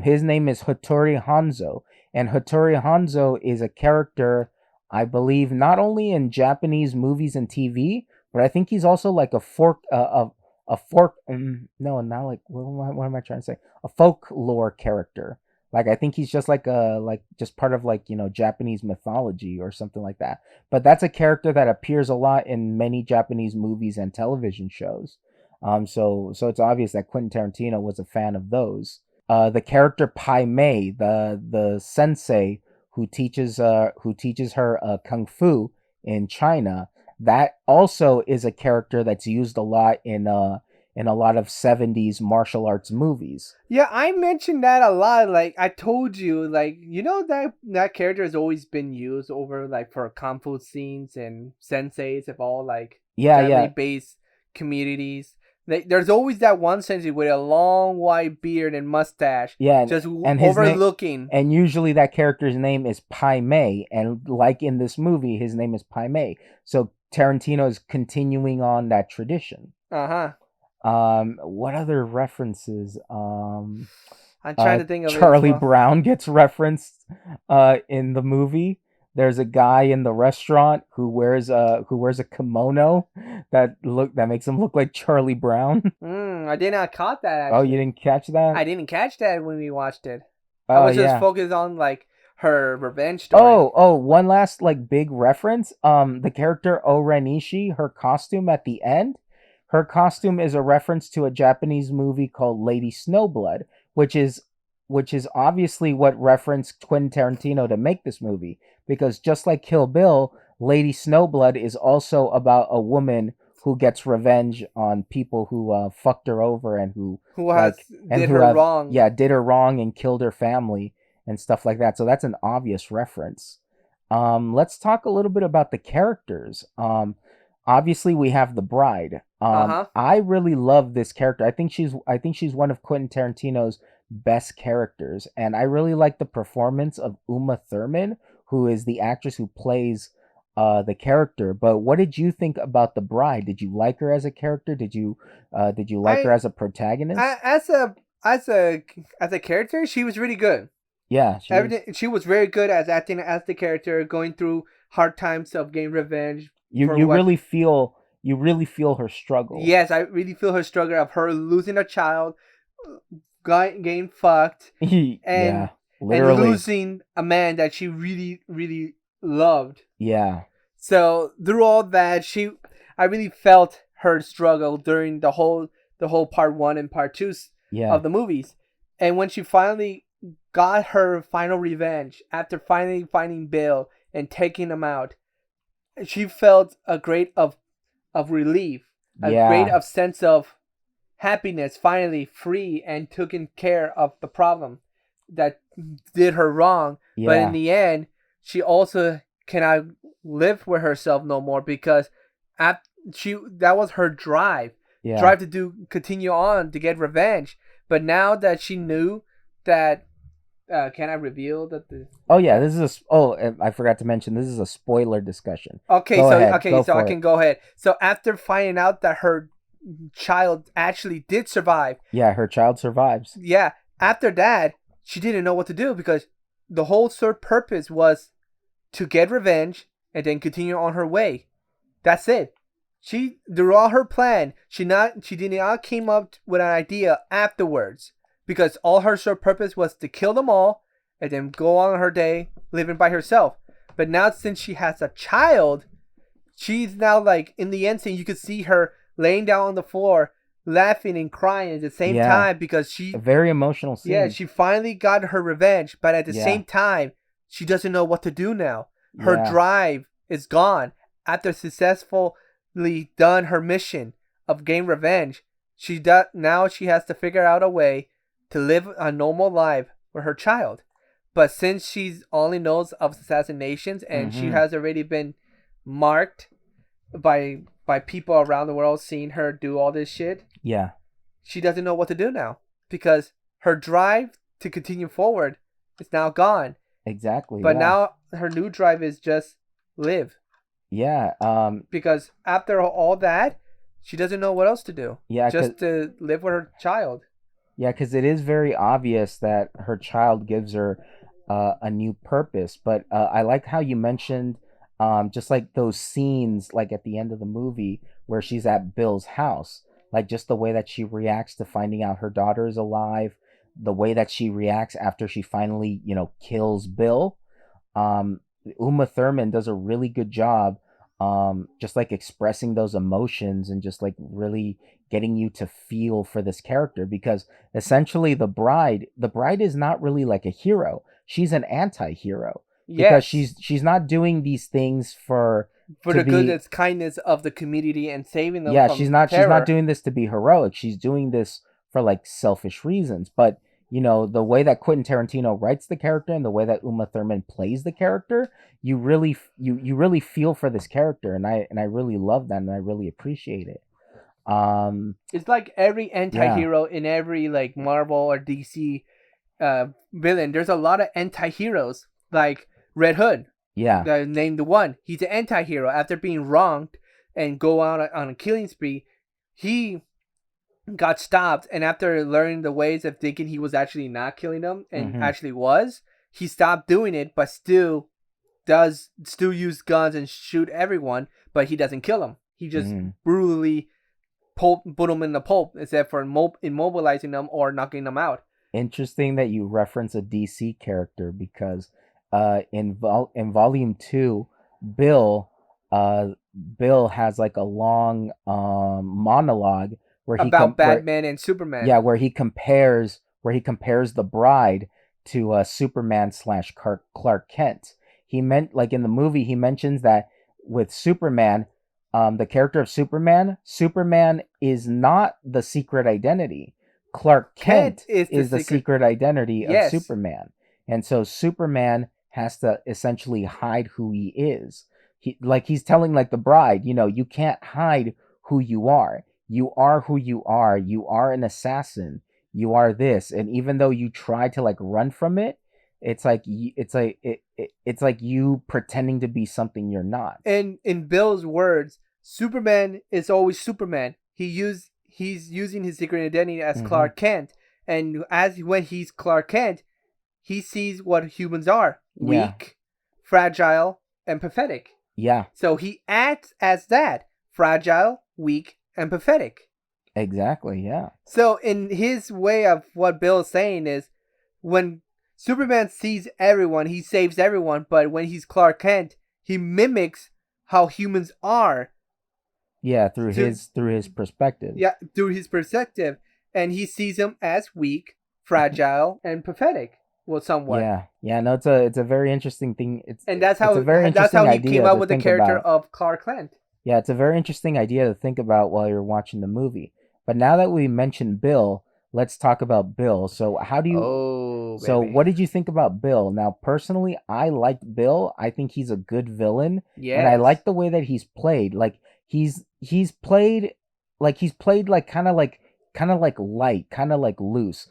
His name is Hattori Hanzo, and Hattori Hanzo is a character, I believe, not only in Japanese movies and TV, but I think he's also like a folk. No, not like, what am I trying to say? A folklore character. Like I think he's just like a like just part of like, Japanese mythology or something like that. But that's a character that appears a lot in many Japanese movies and television shows. So it's obvious that Quentin Tarantino was a fan of those. The character Pai Mei, the sensei who teaches her kung fu in China, that also is a character that's used a lot in a lot of 70s martial arts movies. Yeah, I mentioned that a lot. Like I told you, like that character has always been used over like for kung fu scenes and senseis of all like Yeah, family yeah, based communities. Like, there's always that one sensei with a long white beard and mustache, yeah, just and his name, overlooking. and usually that character's name is Pai Mei, and like in this movie, his name is Pai Mei. So Tarantino is continuing on that tradition. Uh huh. What other references? I'm trying to think of it as Charlie well. Brown gets referenced in the movie. There's a guy in the restaurant who wears a kimono that makes him look like Charlie Brown. I did not caught that Oh, you actually. didn't catch that? I didn't catch that when we watched it. I Oh was just yeah. focused on like her revenge story. Oh, one last like big reference. The character Orenishi, her costume at the end, her costume is a reference to a Japanese movie called Lady Snowblood, which is which is obviously what referenced Quentin Tarantino to make this movie. Because just like Kill Bill, Lady Snowblood is also about a woman who gets revenge on people who fucked her over and who Who has like and did who her have wrong? yeah did her wrong and killed her family and stuff like that. So that's an obvious reference. Let's talk a little bit about the characters. Obviously we have the bride. Uh huh. I really love this character. I think she's one of Quentin Tarantino's best characters, and I really like the performance of Uma Thurman, who is the actress who plays the character. But what did you think about the bride? Did you like her as a character? Did you like her I, as a protagonist? as a as a character, she was really good. Yeah, she was. Everything she was very good at acting as the character, going through hard times of getting revenge You for you what. really feel her struggle. Yes, I really feel her struggle of her losing a child, getting fucked, and Yeah, literally. losing a man that she really really loved. Yeah, So through all that, I really felt her struggle during the whole part one and part two yeah, of the movies, and when she finally got her final revenge after finally finding Bill and taking him out, she felt a great of relief, a great yeah, of sense of happiness, finally free and taking care of the problem that did her wrong. But in yeah, the end, she also cannot live with herself no more because that was her yeah. drive to do continue on to get revenge. But now that she knew that, can I reveal that the Oh yeah, this is and I forgot to mention this is a spoiler discussion. Okay, Go so ahead, okay, go so I for can it. go ahead. So after finding out that her child actually did survive, Yeah, her child survives. yeah, after that, she didn't know what to do because the whole third purpose was to get revenge and then continue on her way. That's it. She throughout her plan, she did not came up with an idea afterwards because all her sole purpose was to kill them all and then go on her day living by herself. But now since she has a child, she's now like in the end scene you could see her laying down on the floor laughing and crying at the same Yeah, time because a very emotional yeah, scene. she finally got her revenge, but at the Yeah, same time, she doesn't know what to do now. Her yeah, drive is gone. After successfully done her mission of getting revenge, now she has to figure out a way to live a normal life with her child. But since she only knows of assassinations and she mm-hmm. has already been marked by people around the world seeing her do all this shit, Yeah, she doesn't know what to do now because her drive to continue forward is now gone. exactly. But Yeah, now her new drive is just live yeah, because after all that, she doesn't know what else to do. yeah, cause Just to live with her child. yeah, cause it is very obvious that her child gives her a new purpose. But I like how you mentioned just like those scenes, like at the end of the movie where she's at Bill's house, like just the way that she reacts to finding out her daughter is alive. the way that she reacts after she finally, kills Bill. Uma Thurman does a really good job, just like expressing those emotions and just like really getting you to feel for this character, because essentially the bride is not really like a hero. She's an anti-hero, because Yes. she's not doing these things For to the good be. and kindness of the community and saving them Yeah, from she's not terror. doing this to be heroic. She's doing this for like selfish reasons. But the way that Quentin Tarantino writes the character and the way that Uma Thurman plays the character, you really feel for this character, and I really love that, and I really appreciate it. Um, It's like every yeah, anti-hero in every like Marvel or DC villain. There's a lot of anti-heroes like Red Hood. yeah, Named the one. He's an anti-hero after being wronged and go out on a killing spree. He got stopped, and after learning the ways of thinking he was actually not killing them and mm-hmm, actually was, he stopped doing it, but still use guns and shoot everyone, but he doesn't kill them. He just mm-hmm. brutally put them in the pulp, except for immobilizing them or knocking them out. Interesting that you reference a DC character, because in volume 2, Bill uh Bill has like a long monologue where he About where Batman and Superman. yeah, where he compares the bride to Superman slash Clark Kent. He meant, like, in the movie, he mentions that with Superman, the character of Superman is not the secret identity. Clark Kent Kent is the is the secret. secret identity of Yes. Superman, and so Superman has to essentially hide who he is. He's telling, like, the bride, you can't hide who you are. You are who you are. You are an assassin. You are this, and even though you try to like run from it, it's like you pretending to be something you're not. And in Bill's words, Superman is always Superman. He's using his secret identity as Mm-hmm. Clark Kent, and as when he's Clark Kent, he sees what humans are: Yeah, weak, fragile, and pathetic. yeah, So he acts as that: fragile, weak, and pathetic. exactly. Yeah, So in his way of what Bill's saying is, when Superman sees everyone, he saves everyone, but when he's Clark Kent, he mimics how humans are yeah. to Through his perspective. yeah, through his perspective, and he sees them as weak, fragile, and pathetic. Well, somewhat. Yeah, yeah. No, it's a very interesting thing. And It's a very that's how interesting he came idea up to with the think character about. of Clark Kent. Yeah, it's a very interesting idea to think about while you're watching the movie. But now that we mentioned Bill, let's talk about Bill. So Oh, so baby. what did you think about Bill? Now, personally, I liked Bill. I think he's a good villain, and I Yes. like the way that he's played. Like he's played like kind of like light, kind of like loose.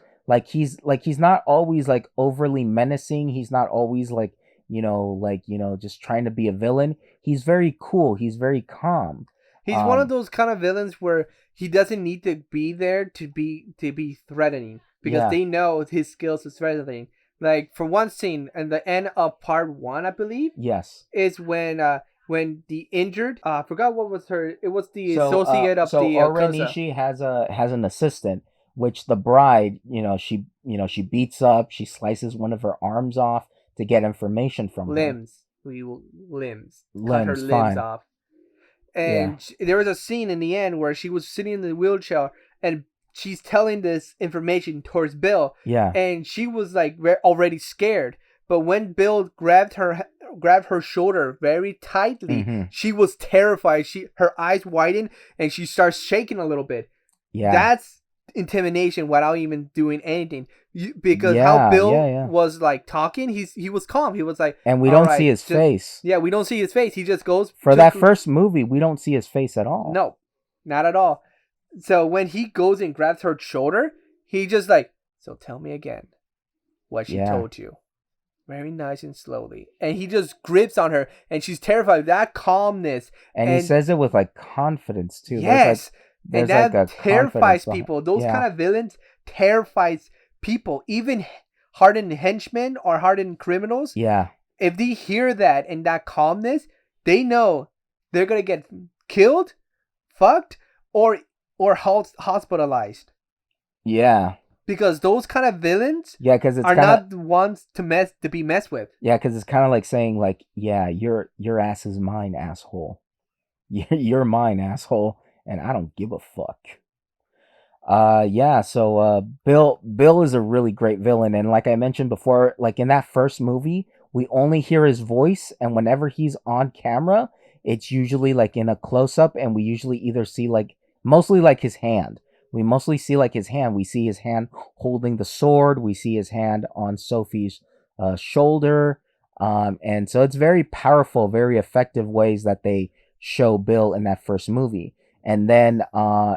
He's not always like overly menacing. He's not always like, just trying to be a villain. He's very cool. He's very calm. He's one of Um, those kind of villains where he doesn't need to be there to be threatening because yeah. they know his skills is threatening. Like for one scene in the end of part one, I believe, Yes. is when the injured I forgot what was her. It was the So associate of so the Kosa. Orenishi has an assistant, which the bride, she beats up, she slices one of her arms off to get information from her. Limbs. We will limbs. Cut her Limbs, limbs fine. off. Yeah. And there was a scene in the end where she was sitting in the wheelchair and she's telling this information towards Bill, Yeah. and she was like already scared. But when Bill grabbed her shoulder very tightly, Mhm. she was terrified. Her eyes widened and she starts shaking a little bit. Yeah. That's intimidation without even doing anything. Because how Yeah, yeah, Bill yeah. was like talking, he was calm. He was like, And we "All don't see right, his just face. yeah, we don't see his face. He just goes For that first movie, we don't see his face at all. no, not at all. So when he goes and grabs her shoulder, he just like, so tell me again what she Yeah. told you. Very nice and slowly. And he just grips on her and she's terrified. That calmness. And he And says it with like confidence too. yes. And There's like that a confidence terrifies behind. people. Those Yeah. kind of villains terrifies people. Even hardened henchmen or hardened criminals. Yeah. If they hear that and that calmness, they know they're gonna get killed, fucked, or hospitalized. Yeah. because those kind of villains Yeah, because it's are kind of not the ones to be messed with. yeah, because it's kind of like saying like, yeah, your ass is mine, asshole. You're mine, asshole, and I don't give a fuck. Yeah, so Bill is a really great villain, and like I mentioned before, like in that first movie, we only hear his voice, and whenever he's on camera, it's usually like in a close up, and we usually either see like mostly like his hand. We mostly see like his hand. We see his hand holding the sword. We see his hand on Sophie's shoulder. And so it's very powerful, very effective ways that they show Bill in that first movie. And then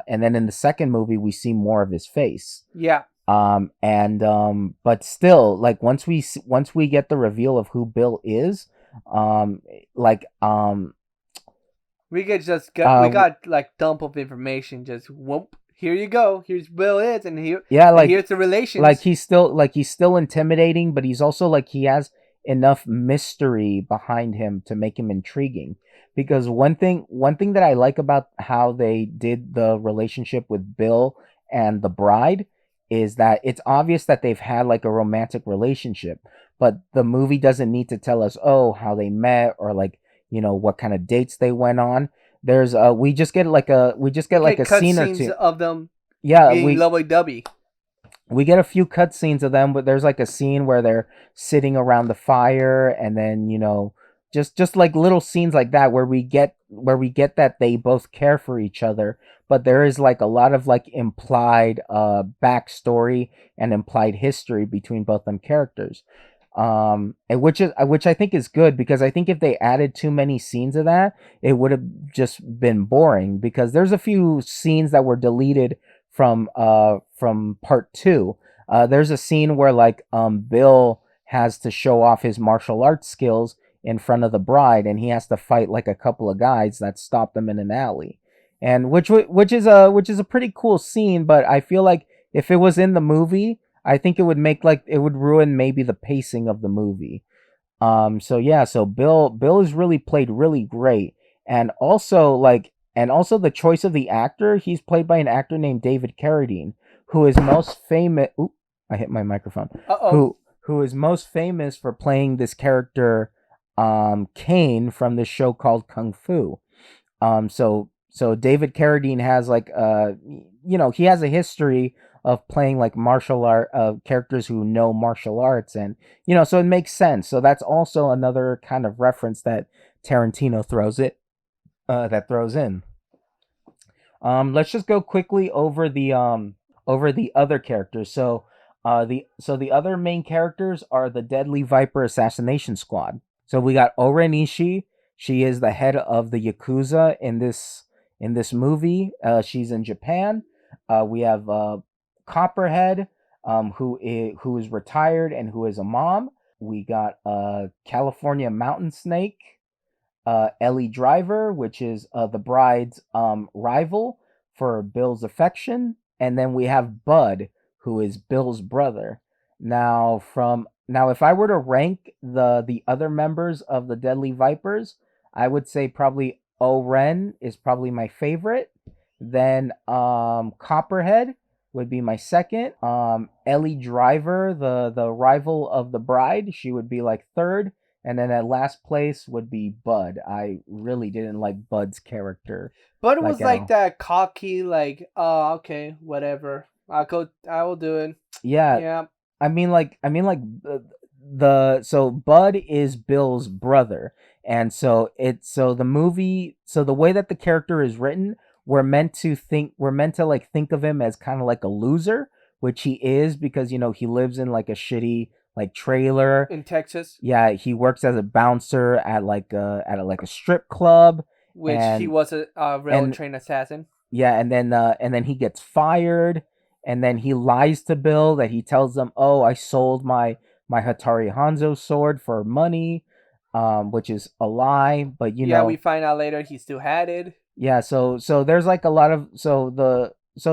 in the second movie we see more of his face. Yeah, But still, like once we get the reveal of who Bill is, like we uh got like dump of information. Just whoop. Here you go. Here's Bill is, yeah, and here's the relations. he's still intimidating, but he's also like he has enough mystery behind him to make him intriguing. Because one thing that I like about how they did the relationship with Bill and the bride is that it's obvious that they've had like a romantic relationship, but the movie doesn't need to tell us, oh, how they met, or like, what kind of dates they went on. There's we just get We like get a scene or cutscenes two. of them Yeah, being lovey dovey. we get a few cutscenes of them, but there's like a scene where they're sitting around the fire, and then just like little scenes like that where we get that they both care for each other, but there is like a lot of like implied backstory and implied history between both them characters. And which I think is good, because I think if they added too many scenes of that, it would have just been boring, because there's a few scenes that were deleted from part two. There's a scene where like Bill has to show off his martial arts skills in front of the bride, and he has to fight like a couple of guys that stop them in an alley, and which is a pretty cool scene. But I feel like if it was in the movie, I think it would ruin maybe the pacing of the movie. So yeah, so Bill is really played really great, and also the choice of the actor. He's played by an actor named David Carradine, who is most famous. Oop, I hit my microphone. Uh oh. Who is most famous for playing this character, Kane, from this show called Kung Fu. So David Carradine has like he has a history of playing like martial art characters who know martial arts, and so it makes sense. So that's also another kind of reference that Tarantino throws in. Let's just go quickly over the other characters. The other main characters are the Deadly Viper Assassination Squad. So we got Oren Ishii. She is the head of the Yakuza in this movie. She's in Japan. We have Copperhead, who is retired and who is a mom. We got California Mountain Snake, Ellie Driver, which is the bride's rival for Bill's affection, and then we have Bud, who is Bill's brother. Now, if I were to rank the other members of the Deadly Vipers, I would say probably Oren is probably my favorite. Then Copperhead would be my second. Ellie Driver, the rival of the bride, she would be like third. And then at last place would be Bud. I really didn't like Bud's character. Bud Like was at like all. that cocky, like, oh, okay, whatever. I will do it. Yeah, Yeah. so Bud is Bill's brother, and so the way that the character is written, we're meant to like think of him as kind of like a loser, which he is, because he lives in like a shitty like trailer. In Texas, Yeah, he works as a bouncer at a strip club, which he and was a railroad and train assassin. yeah, and then he gets fired, and then he lies to Bill that he tells them, "Oh, I sold my Hatari Hanzo sword for money," which is a lie. But Yeah, we find out later he still had it. yeah. So there's like a lot of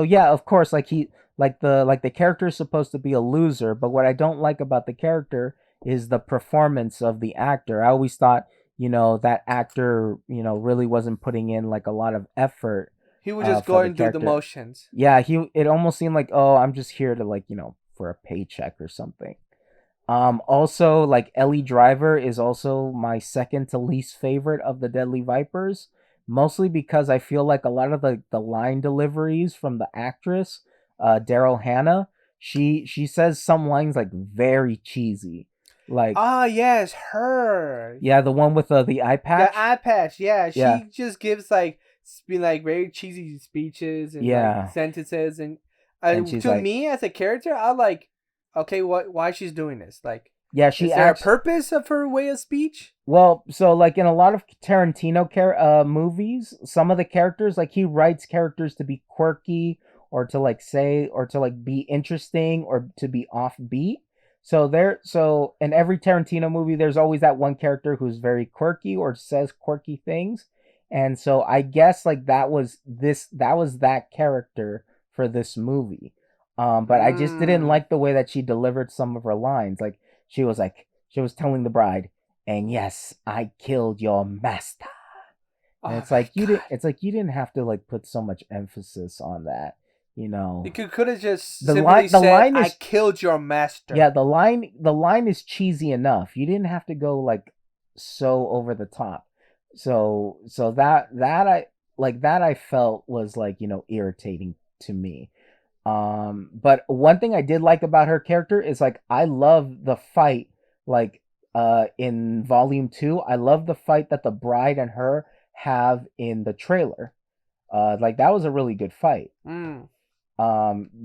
yeah, of course, like the character is supposed to be a loser, but what I don't like about the character is the performance of the actor. I always thought that actor really wasn't putting in like a lot of effort He was just for the going through the character. motions. Yeah, it almost seemed like, oh, I'm just here to, like, for a paycheck or something. Also, like, Ellie Driver is also my second to least favorite of the Deadly Vipers, mostly because I feel like a lot of the line deliveries from the actress, Daryl Hannah, she says some lines like very cheesy, like, Ah, yes, her. yeah, the one with the eye The patch, eye patch, yeah, yeah, she just gives like like very cheesy speeches and like yeah, sentences, and and she's to like, me as a character, I like, okay, what, why she's doing this? Like, yeah, she is there a acts. purpose of her way of speech? Well, so like in a lot of Tarantino movies, some of the characters, like, he writes characters to be quirky or to like say or to like be interesting or to be offbeat. So in every Tarantino movie, there's always that one character who's very quirky or says quirky things, and so I guess like that was that character for this movie. But I just didn't Mm. like the way that she delivered some of her lines. She was telling the bride, and yes, I killed your master. And Oh it's my like god. you didn't have to like put so much emphasis on that, you You know. could have just The simply line the said, line "I is killed your master." yeah, the line is cheesy enough. You didn't have to go like so over the top. So that I felt was like, irritating to me. But one thing I did like about her character is like I love the fight, like in volume 2. I love the fight that the bride and her have in the trailer. Like that was a really good fight. Mm.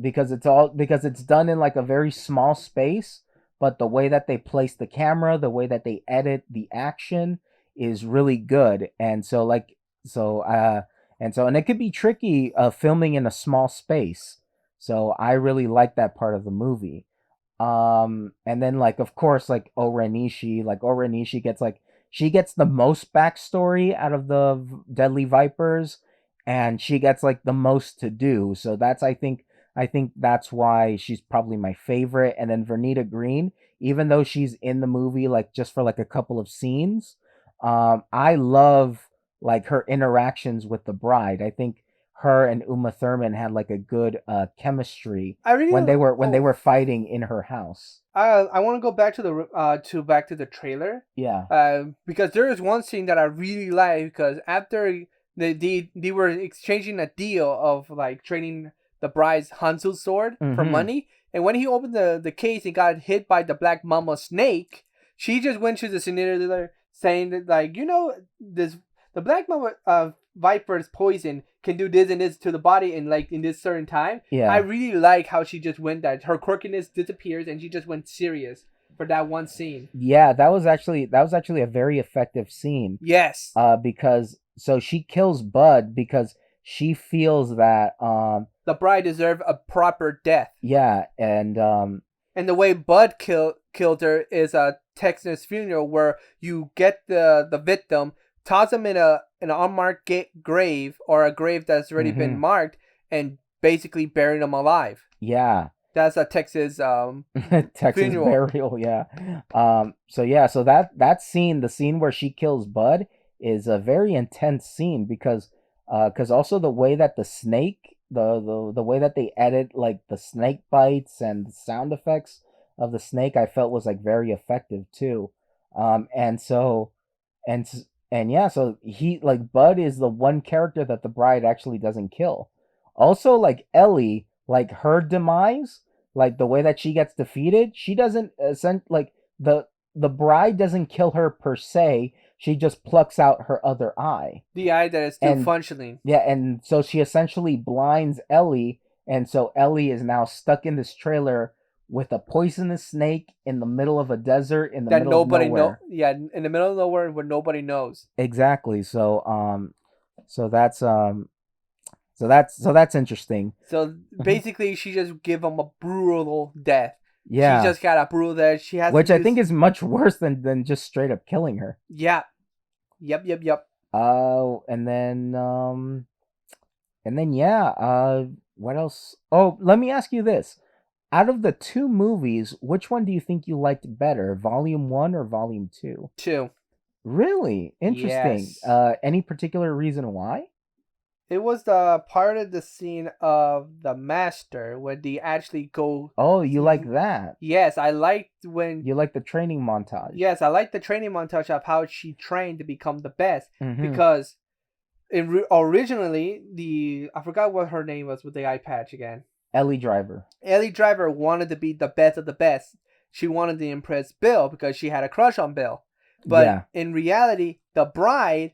Because it's done in like a very small space, but the way that they place the camera, the way that they edit the action is really good. So and it could be tricky filming in a small space. So I really like that part of the movie. And then like of course Orenishi gets like she gets the most backstory out of the Deadly Vipers, and she gets like the most to do. So I think that's why she's probably my favorite. And then Vernita Green, even though she's in the movie like just for like a couple of scenes, I love like her interactions with the bride. I think her and Uma Thurman had like a good chemistry I really when they were fighting in her house. I want to go back to the back to the trailer, Yeah. because there is one scene that I really like, because after they were exchanging a deal of like trading the bride's Hanzo sword for Mm-hmm. money, and when he opened the case and got hit by the black mama snake, she just went to the senator saying that, like, this, the black mama viper's poison can do this and this to the body in like in this certain time. I Yeah. really like how she just went, that her quirkiness disappears and she just went serious for that one scene. Yeah, that was actually a very effective scene. Yes. Because so she kills Bud because she feels that The bride deserved a proper death. yeah, and And the way Bud killed her is a Texas funeral, where you get the victim, toss him in an unmarked grave, or a grave that's already been mhm, marked, and basically bury him alive. yeah. That's a Texas Texas funeral. burial, yeah. So that scene, the scene where she kills Bud, is a very intense scene because also the way that the snake, the way that they edit like the snake bites and the sound effects of the snake, I felt was like very effective too. And so and and yeah, so he like Bud is the one character that the bride actually doesn't kill. Also, like Ellie, like her demise, like the way that she gets defeated, she doesn't like the bride doesn't kill her per se. She just plucks out her other eye, The eye that is still and functioning. yeah, and so she essentially blinds Ellie, and so Ellie is now stuck in this trailer with a poisonous snake in the middle of a desert in the That middle of nobody know. nowhere. Yeah, in the middle of nowhere where nobody knows. Exactly. So that's interesting. So basically, she just give him a brutal death. She Yeah, just got a brutal death. She has to which I think use. is much worse than just straight up killing her. Yeah. Yep. Oh, and then yeah, what else? Oh, let me ask you this. Out of the two movies, which one do you think you liked better, Volume 1 or Volume 2? Two. Really? Interesting. Yes. Any particular reason why? It was the part of the scene of the master when they actually go. Oh, you like that? Yes, I liked when. You like the training montage? Yes, I like the training montage of how she trained to become the best Mm-hmm. because originally I forgot what her name was with the eye patch again. Ellie Driver. Ellie Driver wanted to be the best of the best. She wanted to impress Bill because she had a crush on Bill. But Yeah. in reality, the bride,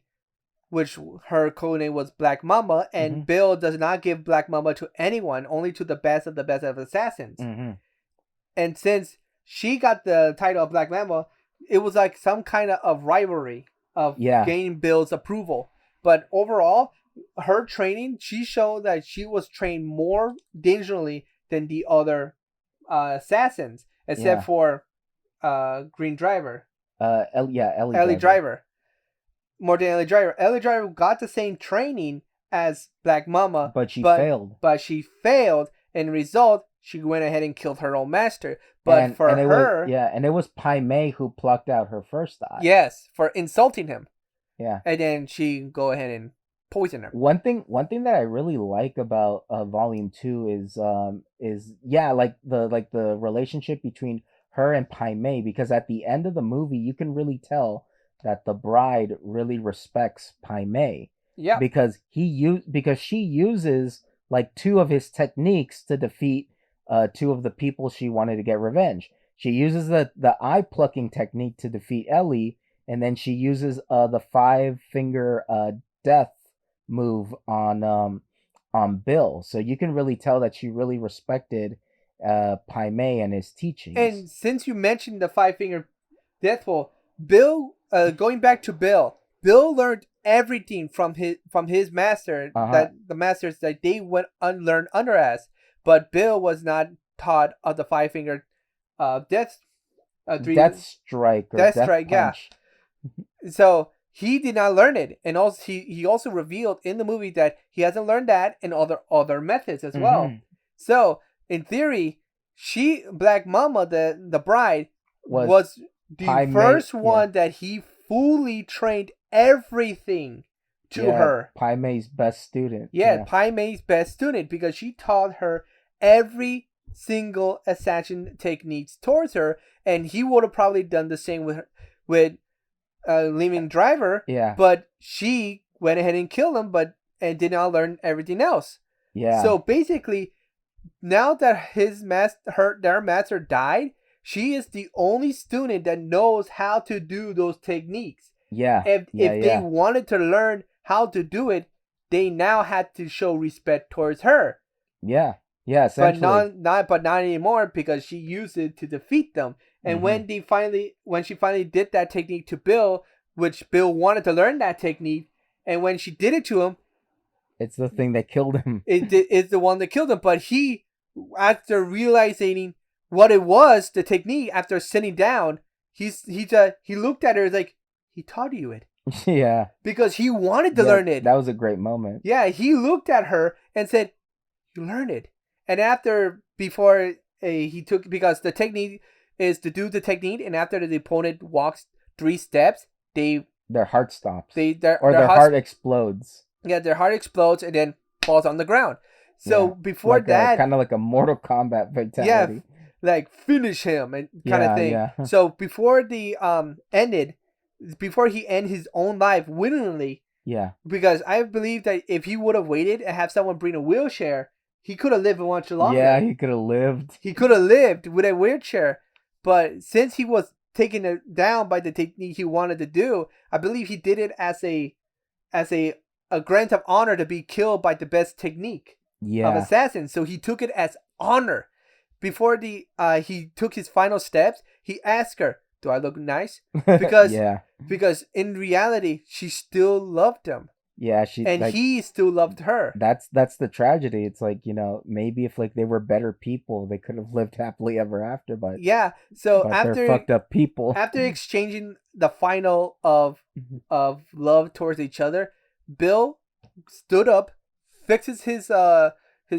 which her code name was Black Mamba, and Mm-hmm. Bill does not give Black Mamba to anyone, only to the best of assassins. Mm-hmm. And since she got the title of Black Mamba, it was like some kind of rivalry of gaining Bill's approval. But overall, her training, she showed that she was trained more dangerously than the other assassins, except for Green Driver. Ellie Driver. More than Ellie Driver. Ellie Driver got the same training as Black Mama, but she failed. But she failed, and result, she went ahead and killed her own master. But and her, and it was Pai Mei who plucked out her first eye. Yes, for insulting him. Yeah, and then she go ahead and poison him. One thing that I really like about Volume 2 is like the relationship between her and Pai Mei, because at the end of the movie you can really tell that the bride really respects Pai Mei. Yeah. Because she uses like two of his techniques to defeat two of the people she wanted to get revenge. She uses the eye plucking technique to defeat Ellie, and then she uses the 5-finger death move on Bill. So you can really tell that she really respected Pai Mei and his teachings. And since you mentioned the 5-finger death roll, Bill, going back to Bill learned everything from his master, that the masters that they went unlearned under us. But Bill was not taught of the 5-finger death strike or death punch. Yeah. So he did not learn it, and also he also revealed in the movie that he hasn't learned that and other methods as well. So in theory, Black Mama, the bride, was the first one that he fully trained everything to her. Pai Mei's best student. Pai Mei's best student, because she taught her every single assassin techniques towards her, and he would have probably done the same with Lehman Driver. Yeah. But she went ahead and killed him, and did not learn everything else. Yeah. So basically, now that their master died, she is the only student that knows how to do those techniques. Yeah. If they wanted to learn how to do it, they now had to show respect towards her. Yeah. Yeah, essentially. But not anymore, because she used it to defeat them. And when she finally did that technique to Bill, which Bill wanted to learn that technique, and when she did it to him, it's the thing that killed him. It's the one that killed him. But he, after realizing what it was, the technique, after sitting down, he looked at her and was like, he taught you it. Yeah. Because he wanted to learn it. That was a great moment. Yeah, he looked at her and said, you learned it. And because the technique is to do the technique, and after the opponent walks 3 steps, their heart stops. Their heart explodes. Yeah, their heart explodes and then falls on the ground. So before that, kind of like a Mortal Kombat fatality. Yeah, like finish him and kind of thing. Yeah. So before he ended his own life willingly. Yeah. Because I believe that if he would have waited and have someone bring a wheelchair, he could have lived much longer. Yeah, he could have lived. He could have lived with a wheelchair. But since he was taken down by the technique he wanted to do, I believe he did it as a grant of honor to be killed by the best technique of assassin. So he took it as honor. Before he took his final steps, he asked her, "Do I look nice?" Because in reality, she still loved him. Yeah, he still loved her. That's the tragedy. It's like, maybe if like they were better people, they could have lived happily ever after. But after they're fucked up people. After exchanging the final of love towards each other, Bill stood up, fixes his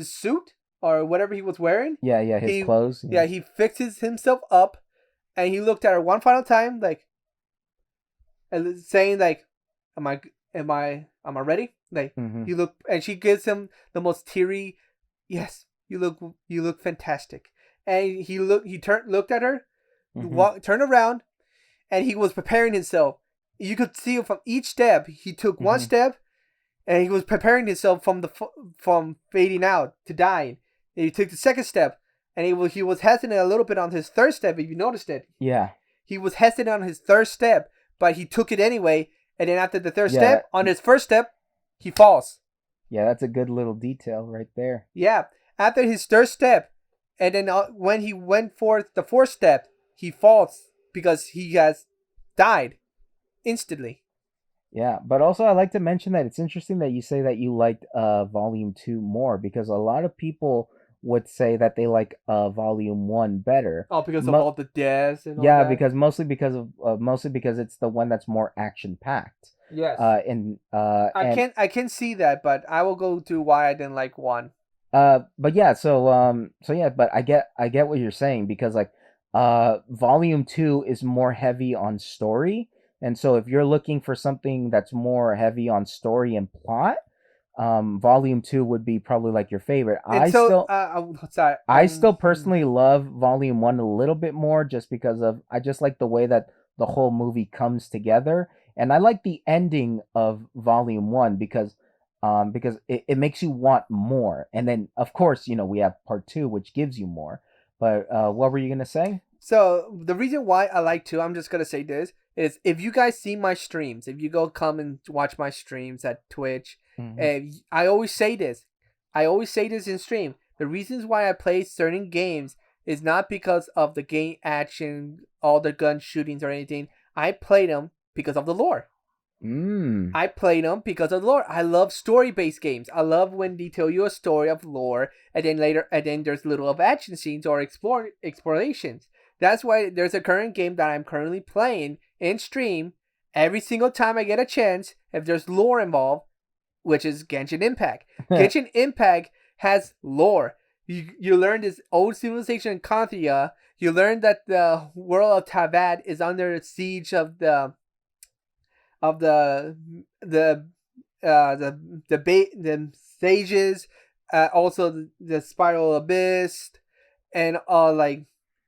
suit or whatever he was wearing. His clothes. Yeah, he fixes himself up, and he looked at her one final time, like, and saying like, Am Am I ready? Like Mm-hmm. you look, and she gives him the most teary, yes, you look fantastic. And he turned looked at her, Mm-hmm. turned around, and he was preparing himself. You could see from each step. He took one Mm-hmm. step, and he was preparing himself from fading out to dying. And he took the second step, and he was hesitant a little bit on his third step. If you noticed it, Yeah. he was hesitant on his third step, but he took it anyway. And then after the third Yeah. step, on his first step, he falls. Yeah, that's a good little detail right there. Yeah, after his third step, and then when he went for the fourth step, he falls because he has died instantly. Yeah, but also I like to mention that it's interesting that you say that you liked volume 2 more because a lot of people would say that they like volume 1 better. Oh, because of Mo- all the deaths and all yeah, that. because mostly because it's the one that's more action packed. Yes. I can see that, but I will go to why I didn't like one. But yeah, so yeah, but I get what you're saying because like volume 2 is more heavy on story. And so if you're looking for something that's more heavy on story and plot, volume 2 would be probably like your favorite. And so, sorry. I still personally love volume 1 a little bit more just because of I just like the way that the whole movie comes together, and I like the ending of volume 1 because it makes you want more. And then of course, we have part 2 which gives you more. But what were you going to say? So the reason why I like to, I'm just gonna say this, is if you guys see my streams, if you go come and watch my streams at Twitch, Mhm. and I always say this, in stream. The reasons why I play certain games is not because of the game action, all the gun shootings or anything. I play them because of the lore. Mm. I played them because of lore. I love story-based games. I love when they tell you a story of lore, and then there's little of action scenes or explorations. That's why there's a current game that I'm currently playing in stream. Every single time I get a chance, if there's lore involved, which is Genshin Impact. Genshin Impact has lore. You learn this old civilization in Kanthia. You learn that the world of Tavad is under siege of the the the sages, also the spiral abyss, and like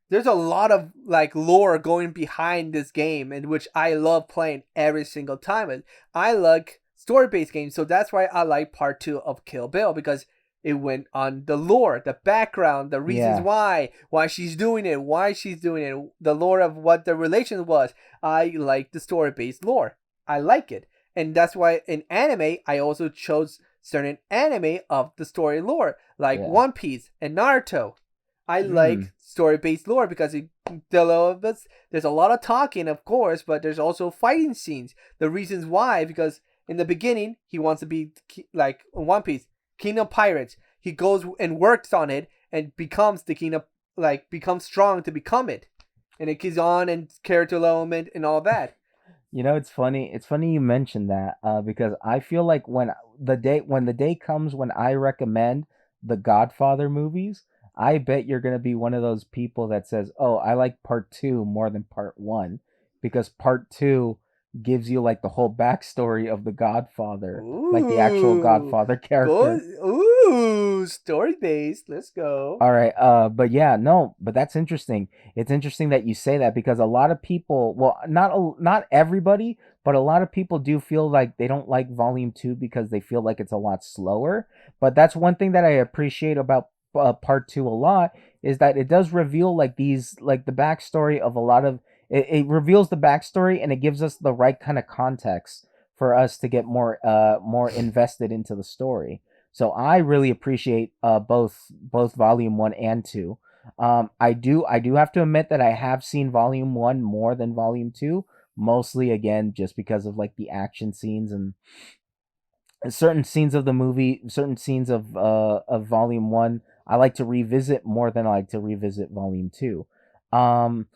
there's a lot of like lore going behind this game, in which I love playing every single time. And I like story based games, so that's why I like part two of Kill Bill, because it went on the lore, the background, the reasons Yeah. why she's doing it, the lore of what the relation was. I like the story based lore. I like it. And that's why in anime, I also chose certain anime of the story lore, like Yeah. One Piece and Naruto. I Mm. like story based lore because there's a lot of talking, of course, but there's also fighting scenes. The reasons why, because in the beginning, he wants to be like One Piece, King of Pirates. He goes and works on it and becomes the king of, like, becomes strong to become it. And it keeps on, and character development and all that. It's funny. It's funny you mentioned that because I feel like when the day comes when I recommend the Godfather movies, I bet you're gonna be one of those people that says, "Oh, I like part 2 more than part 1," because part 2 gives you like the whole backstory of the Godfather, like the actual Ooh, Godfather go! character. Ooh, story based. Let's go. All right, but yeah, no, but that's interesting. It's interesting that you say that because a lot of people, well, not everybody, but a lot of people do feel like they don't like Volume 2 because they feel like it's a lot slower. But that's one thing that I appreciate about Part 2 a lot is that it does reveal like the backstory of a lot of it reveals the backstory and it gives us the right kind of context for us to get more invested into the story. So I really appreciate both volume 1 and 2. I do have to admit that I have seen volume 1 more than volume 2, mostly again just because of like the action scenes and certain scenes of the movie, certain scenes of volume 1 I like to revisit more than I like to revisit volume 2. Um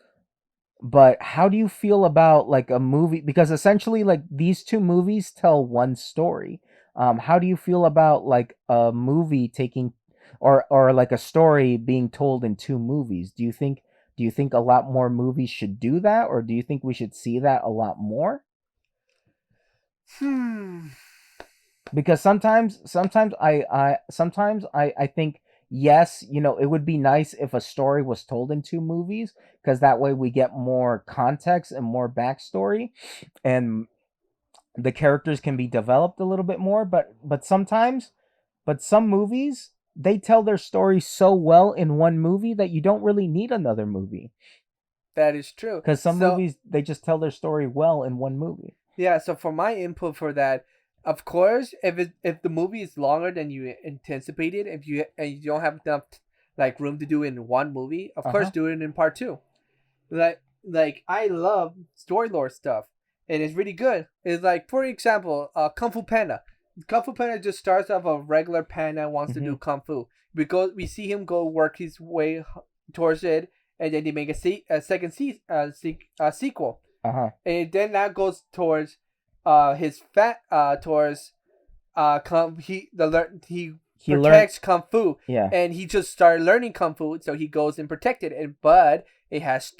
but how do you feel about like a movie, because essentially like these two movies tell one story? How do you feel about like a movie taking or like a story being told in two movies? Do you think a lot more movies should do that, or do you think we should see that a lot more? Hmm. because sometimes I think yes, it would be nice if a story was told in two movies, because that way we get more context and more backstory, and the characters can be developed a little bit more. But some movies, they tell their story so well in one movie that you don't really need another movie, That is true. because some So movies, they just tell their story well in one movie. yeah, so for my input for that, of course, if the movie is longer than you anticipated, and you don't have enough like room to do it in one movie, of course Uh-huh. do it in part two. Like I love story lore stuff, and it's really good. It's like, for example, Kung Fu Panda. Kung Fu Panda just starts off a regular panda wants to Hmm. do kung fu. We see him go work his way towards it, and then they make a second sequel, Uh-huh. and then that goes towards his fat towards he He learned. protects kung fu, Yeah. and he just started learning kung fu, so he goes and protected it. But it has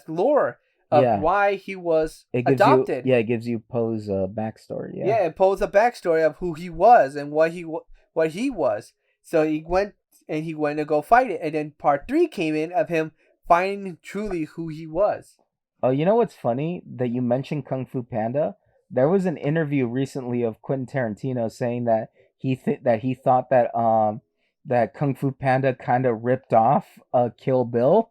lore of Yeah. why he was It gives you, adopted. yeah, it gives you Poe's backstory. Yeah. Yeah, it pulls a backstory of who he was and what he was. So he went to go fight it, and then part three came in of him finding truly who he was. Oh, you know what's funny that you mentioned Kung Fu Panda? There was an interview recently of Quentin Tarantino saying that he thought that Kung Fu Panda kind of ripped off Kill Bill,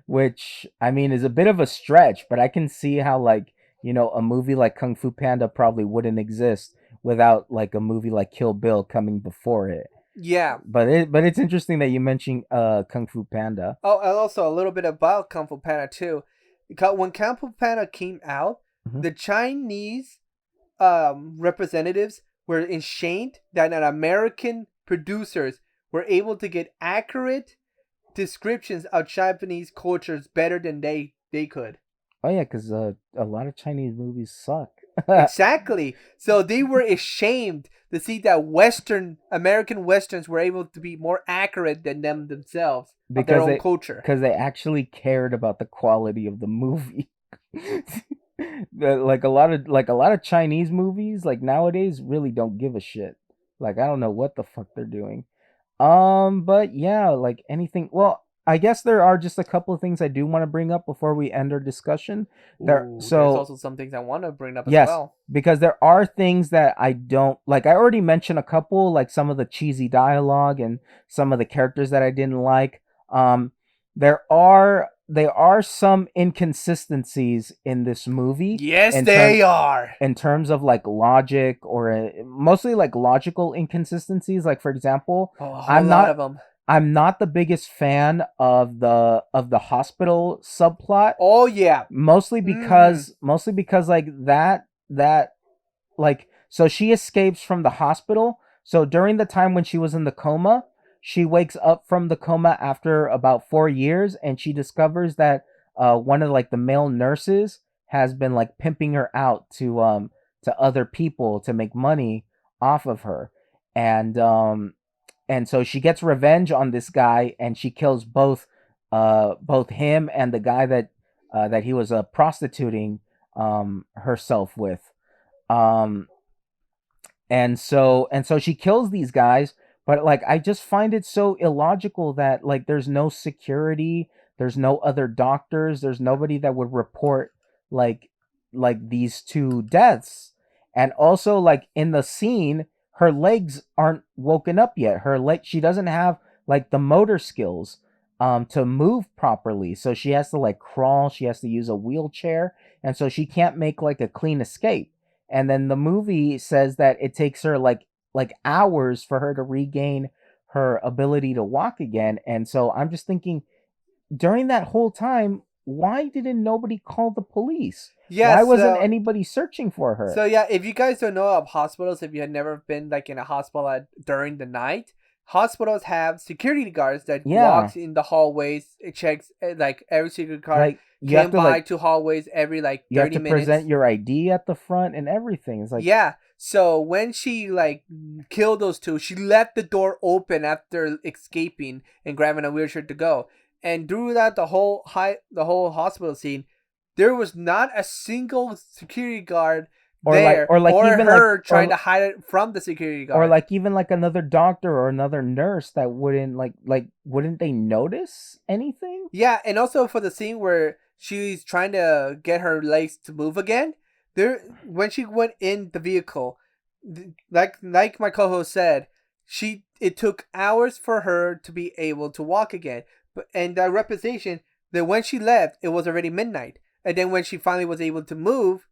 which I mean is a bit of a stretch, but I can see how, like, a movie like Kung Fu Panda probably wouldn't exist without like a movie like Kill Bill coming before it. Yeah. But it's interesting that you mentioned Kung Fu Panda. Oh, and also a little bit about Kung Fu Panda too. When Kung Fu Panda came out, Hmm. the Chinese representatives were ashamed that an American producers were able to get accurate descriptions of Japanese cultures better than they could. Oh yeah, because a lot of Chinese movies suck. Exactly. So they were ashamed to see that American Westerns were able to be more accurate than them themselves of their because own they culture. because they actually cared about the quality of the movie. Like a lot of Chinese movies like nowadays really don't give a shit. Like I don't know what the fuck they're doing. But yeah, like anything. Well, I guess there are just a couple of things I do want to bring up before we end our discussion. There, Ooh, there's so also some things I want to bring up as yes, well. because there are things that I don't like. I already mentioned a couple, like some of the cheesy dialogue and some of the characters that I didn't like. Um, there are some inconsistencies in this movie Yes, in term they are. in terms of like logic, or mostly like logical inconsistencies. Like for example, Oh, a whole I'm lot not of them. I'm not the biggest fan of the hospital subplot, Oh yeah. mostly because like that like, so she escapes from the hospital. So during the time when she was in the coma, she wakes up from the coma after about 4 years, and she discovers that one of like the male nurses has been like pimping her out to other people to make money off of her. And um and so she gets revenge on this guy, and she kills both him and the guy that he was prostituting herself with. um and so she kills these guys, but like I just find it so illogical that like there's no security, there's no other doctors, there's nobody that would report like these two deaths. And also, like, in the scene, her legs aren't woken up yet. She doesn't have like the motor skills to move properly, so she has to like crawl, she has to use a wheelchair, and so she can't make like a clean escape. And then the movie says that it takes her like hours for her to regain her ability to walk again. And so I'm just thinking, during that whole time, why didn't nobody call the police? Yeah, Why wasn't so anybody searching for her? so yeah, if you guys don't know of hospitals, if you had never been like in a hospital during the night, hospitals have security guards that Yeah, walks in the hallways. It checks like every security guard like you have came to by like to hallways every like you have 30 to minutes. present your ID at the front and everything. It's like, Yeah. So when she like killed those two, she left the door open after escaping and grabbing a wheelchair to go. And throughout the whole hospital scene, there was not a single security guard there, or even like her trying to hide it from the security or guard. like even like another doctor or another nurse that wouldn't wouldn't they notice anything? Yeah, and also for the scene where she's trying to get her legs to move again, there when she went in the vehicle, like my co-host said, it took hours for her to be able to walk again. But and that representation that when she left, it was already midnight, and then when she finally was able to move,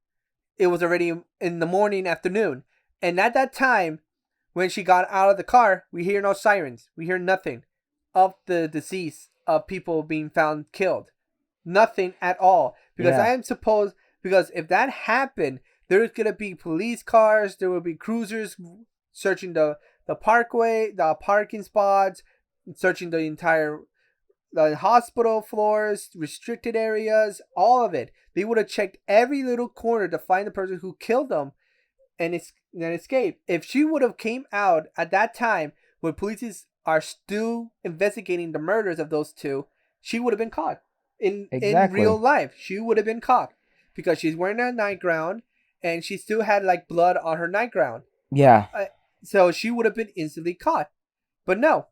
it was already in the morning, afternoon, and at that time, when she got out of the car, we hear no sirens, we hear nothing of the deceased of people being found killed. Nothing at all. Because Yeah, I am supposed because if that happened, there's gonna be police cars, there will be cruisers searching the parkway, the parking spots, searching the hospital floors, restricted areas, all of it. They would have checked every little corner to find the person who killed them and escape. If she would have came out at that time when police are still investigating the murders of those two, she would have been caught. In real exactly. life, she would have been caught because she's wearing a nightgown and she still had like blood on her nightgown. Yeah, Uh, so she would have been instantly caught. But no,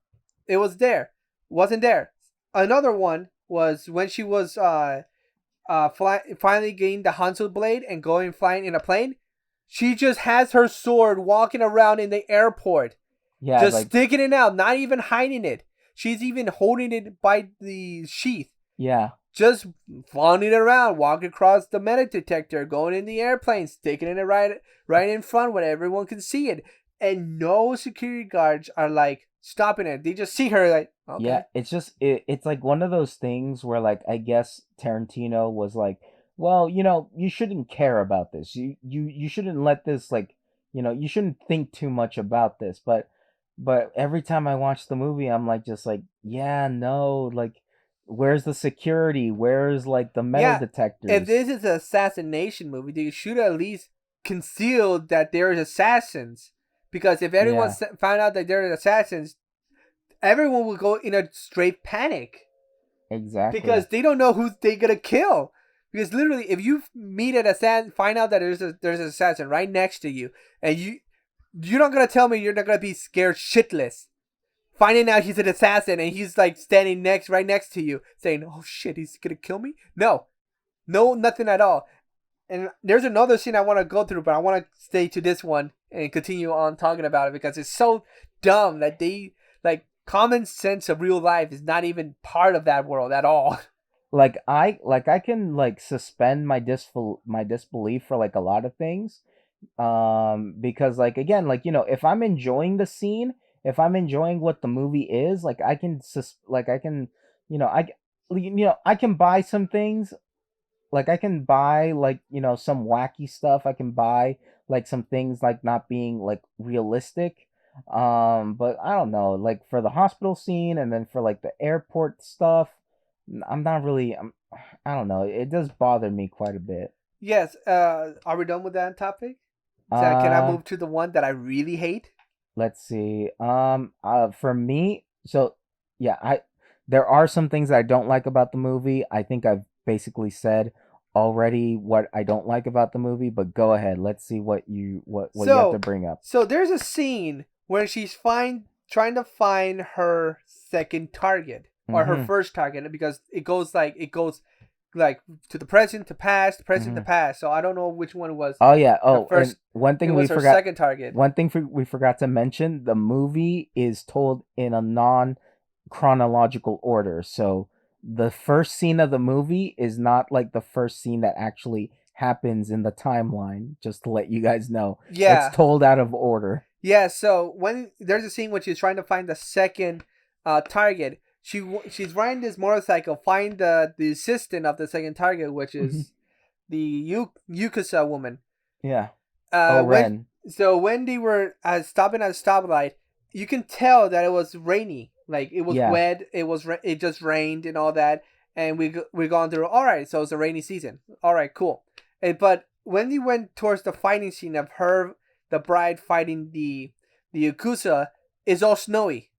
it was there. Wasn't there. Another one was when she was finally getting the Hanzo blade and going flying in a plane. She just has her sword walking around in the airport, yeah, just like sticking it out, not even hiding it. She's even holding it by the sheath, yeah. just flaunting it around, walking across the metal detector, going in the airplane, sticking it right in front where everyone can see it. And no security guards are like stopping it. They just see her like, Yeah, okay. it's just it's like one of those things where like I guess Tarantino was like, well, you shouldn't care about this. You shouldn't let this like, you shouldn't think too much about this. But every time I watch the movie, I'm like just like, yeah, no, like where's the security? Where's like the metal Yeah, if detectors? this is an assassination movie, they should at least conceal that there's assassins. Because if everyone Yeah, found out that there are assassins, everyone will go in a straight panic exactly. because they don't know who they're gonna kill. Because literally, if you meet an assassin, find out that there's an assassin right next to you, and you're not gonna tell me you're not gonna be scared shitless finding out he's an assassin and he's like standing right next to you, saying, "Oh shit, he's gonna kill me." No, no, nothing at all. And there's another scene I want to go through, but I want to stay to this one and continue on talking about it because it's so dumb that they like common sense of real life is not even part of that world at all. Like I can like suspend my disbelief for like a lot of things, because like again, like if I'm enjoying the scene, if I'm enjoying what the movie is, like I can, I I can buy some things, like I can buy like some wacky stuff, I can buy like some things like not being like realistic, but I don't know, like for the hospital scene and then for like the airport stuff, I'm not really, I don't know, it does bother me quite a bit. Yes, are we done with that topic? So can I uh move to the one that I really hate? let's see, for me, so yeah, I there are some things I don't like about the movie. I think I've basically said already what I don't like about the movie, but go ahead, let's see what you have to So, bring up. so there's a scene where she's trying to find her second target or her Mhm. first target because it goes like to the present, to past, present, to Mhm. past. So I don't know which one was Oh yeah. her Oh, and first. It was her second target. we forgot to mention, the movie is told in a non chronological order. So the first scene of the movie is not like the first scene that actually happens in the timeline, just to let you guys know. It's Yeah, told out of order. yeah. So when there's a scene when she's trying to find the second target, she's riding this motorcycle, find the assistant of the second target, which Mhm. is the Yukusa woman. Yeah. Oh, When Ren. when they were stopping at a stoplight, you can tell that it was rainy. Like it was Yeah. wet. It just rained and all that. And we gone through. All right, so it's a rainy season. All right, cool. But when they went towards the fighting scene of her, the bride fighting the Yakuza, is all snowy.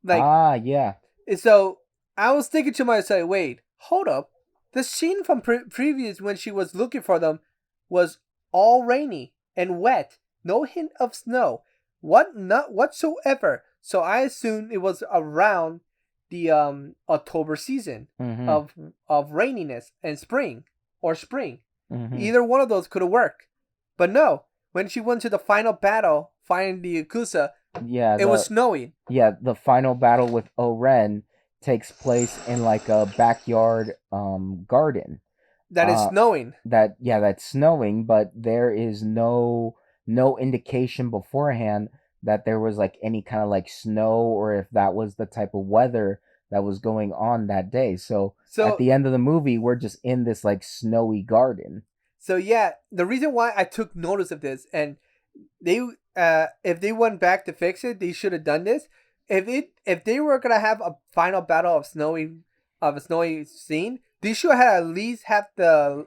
Like Ah, yeah. so, I was thinking to myself, wait, hold up. The scene from previous when she was looking for them was all rainy and wet, no hint of snow, not whatsoever. So I assumed it was around the October season Mm-hmm. of raininess and spring or spring. Mm-hmm. Either one of those could have worked, but no. When she went to the final battle, fighting the Yakuza, Yeah, it was snowing. the final battle with Oren takes place in like a backyard garden. That is Uh snowing. that's snowing, but there is no indication beforehand that there was like any kind of like snow, or if that was the type of weather that was going on that day. So at So the end of the movie, we're just in this like snowy garden. so yeah, the reason why I took notice of this, and they if they went back to fix it, they should have done this. If they were gonna have a final battle of a snowy scene, they should have at least have the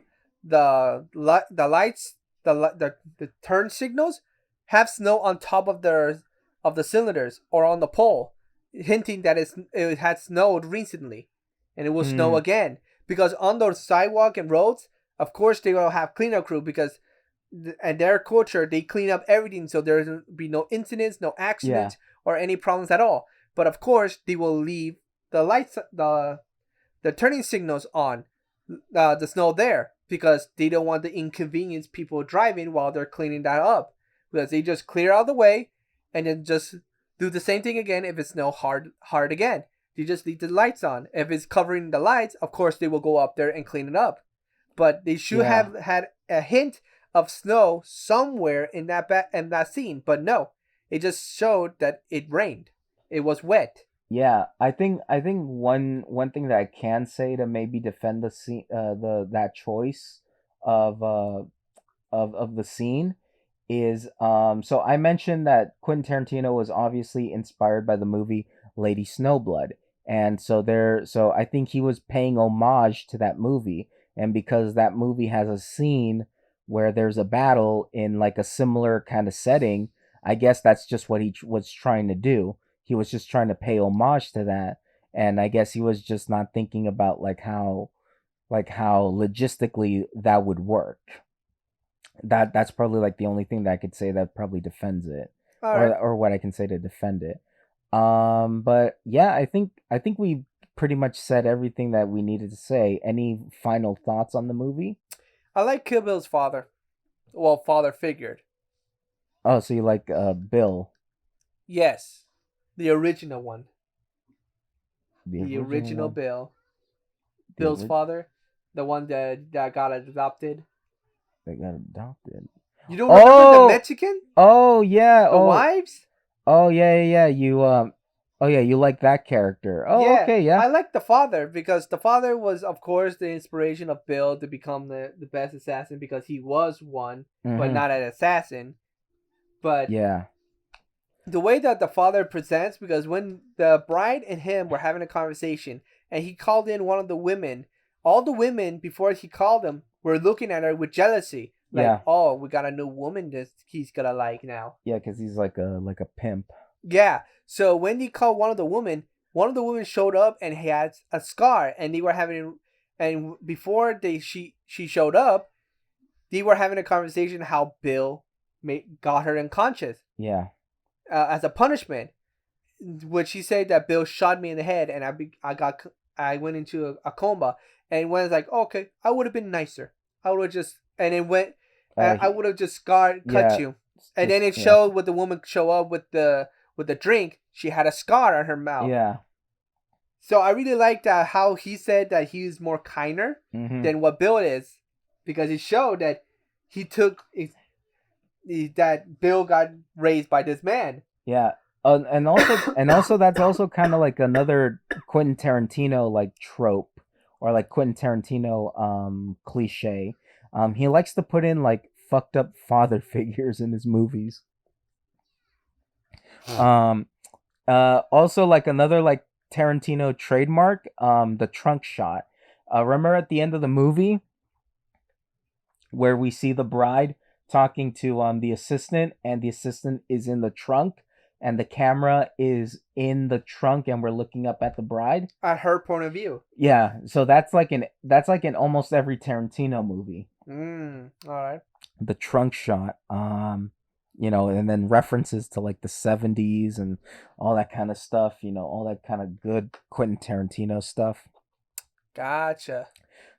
lights, the turn signals have snow on top of the cylinders or on the pole, hinting that it had snowed recently and it will snow Hmm. again. Because on those sidewalk and roads, of course they will have cleanup crew, because and their culture, they clean up everything so there'll be no incidents, no Yeah. accidents, or any problems at all. But of course they will leave the lights, the turning signals on, the snow there, because they don't want to inconvenience people driving while they're cleaning that up, because they just clear out the way and then just do the same thing again. If it's snow hard again, they just leave the lights on. If it's covering the lights, of course they will go up there and clean it up. But they should Yeah. have had a hint of snow somewhere in that scene. But no, it just showed that it rained. It was wet. Yeah, I think one thing that I can say to maybe defend the scene, the that choice of of the scene is, so I mentioned that Quentin Tarantino was obviously inspired by the movie Lady Snowblood, and so I think he was paying homage to that movie, and because that movie has a scene where there's a battle in like a similar kind of setting, I guess that's just what he was trying to do. He was just trying to pay homage to that, and I guess he was just not thinking about like how logistically that would work. That's probably like the only thing that I could say that probably defends it, All right. or what I can say to defend it. But yeah, I think we pretty much said everything that we needed to say. Any final thoughts on the movie? I like Kill Bill's father. Well, father figured. Oh, so you like Bill, Yes, the original one. the The original original one, Bill. the Bill's original father. The one that got adopted. that got adopted. You don't remember the Oh, Mexican? oh yeah, The wives? oh yeah, yeah, yeah. Oh yeah, you like that character. Oh, Yeah, okay, yeah. I like the father because the father was, of course, the inspiration of Bill to become the best assassin, because he was one, but Mm-hmm. not an assassin. But Yeah, the way that the father presents, because when the bride and him were having a conversation and he called in one of the women, all the women before he called them were looking at her with jealousy, like, yeah, oh, we got a new woman that he's gonna like now. yeah. Because he's like a pimp. Yeah. So when he called one of the women showed up and he had a scar, and they were having, and before she showed up, they were having a conversation how Bill got her unconscious, Yeah, as a punishment. Which she said that Bill shot me in the head, and I went into a coma. And when it's like, oh, okay, I would have been nicer. I would have just, and it went. I he, would have just cut yeah, you. And just then it yeah, showed with the woman show up with the drink. She had a scar on her mouth. yeah. So I really liked how he said that he's more kinder Mm-hmm. than what Bill is, because it showed that he took that Bill got raised by this man. Yeah. And also that's also kind of like another Quentin Tarantino like trope, or like Quentin Tarantino cliche. He likes to put in like fucked up father figures in his movies. Um Also like another like Tarantino trademark, the trunk shot. Remember at the end of the movie where we see the bride talking to the assistant, and the assistant is in the trunk, and the camera is in the trunk, and we're looking up at the bride. At her point of view. Yeah, so that's like in almost every Tarantino movie. All right. the trunk shot, and then references to like the 70s and all that kind of stuff, all that kind of good Quentin Tarantino stuff. Gotcha.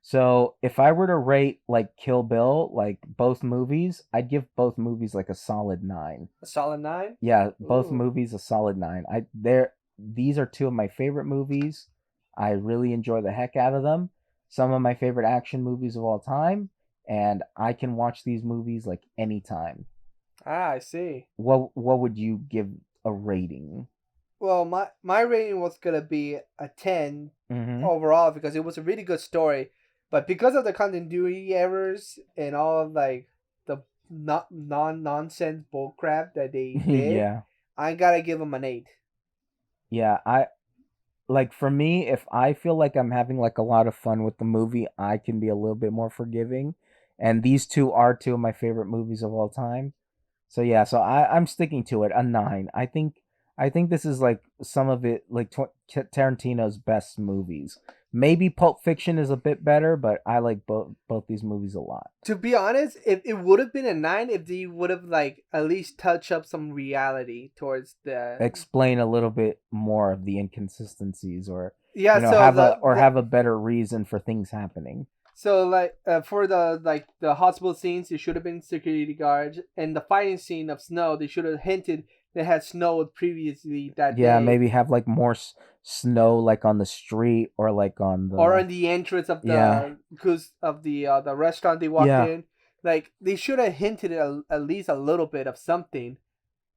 So if I were to rate like Kill Bill, like both movies, I'd give both movies like a solid 9. A solid 9. Yeah, both Ooh. movies a solid 9. These are two of my favorite movies. I really enjoy the heck out of them. Some of my favorite action movies of all time, and I can watch these movies like anytime. Ah, I see. What would you give a rating? Well, my rating was gonna be a 10 Mm-hmm. overall because it was a really good story, but because of the continuity errors and all of like the not nonsense bullcrap that they did, Yeah. I gotta give them an 8. Yeah, I like for me, if I feel like I'm having like a lot of fun with the movie, I can be a little bit more forgiving. And these two are two of my favorite movies of all time. So yeah, so I'm sticking to it, a 9. I think this is like some of it like Tarantino's best movies. Maybe Pulp Fiction is a bit better, but I like both these movies a lot. To be honest, if it would have been a 9 if they would have like at least touched up some reality towards the. Explain a little bit more of the inconsistencies, or Yeah, so have a better reason for things happening. so like for the hospital scenes, it should have been security guards, and the fighting scene of snow, they should have hinted they had snowed previously that Yeah, day, maybe have like more snow like on the street or like on or the. on the entrance of Yeah. the restaurant they walked Yeah. in. Like they should have hinted at least a little bit of something.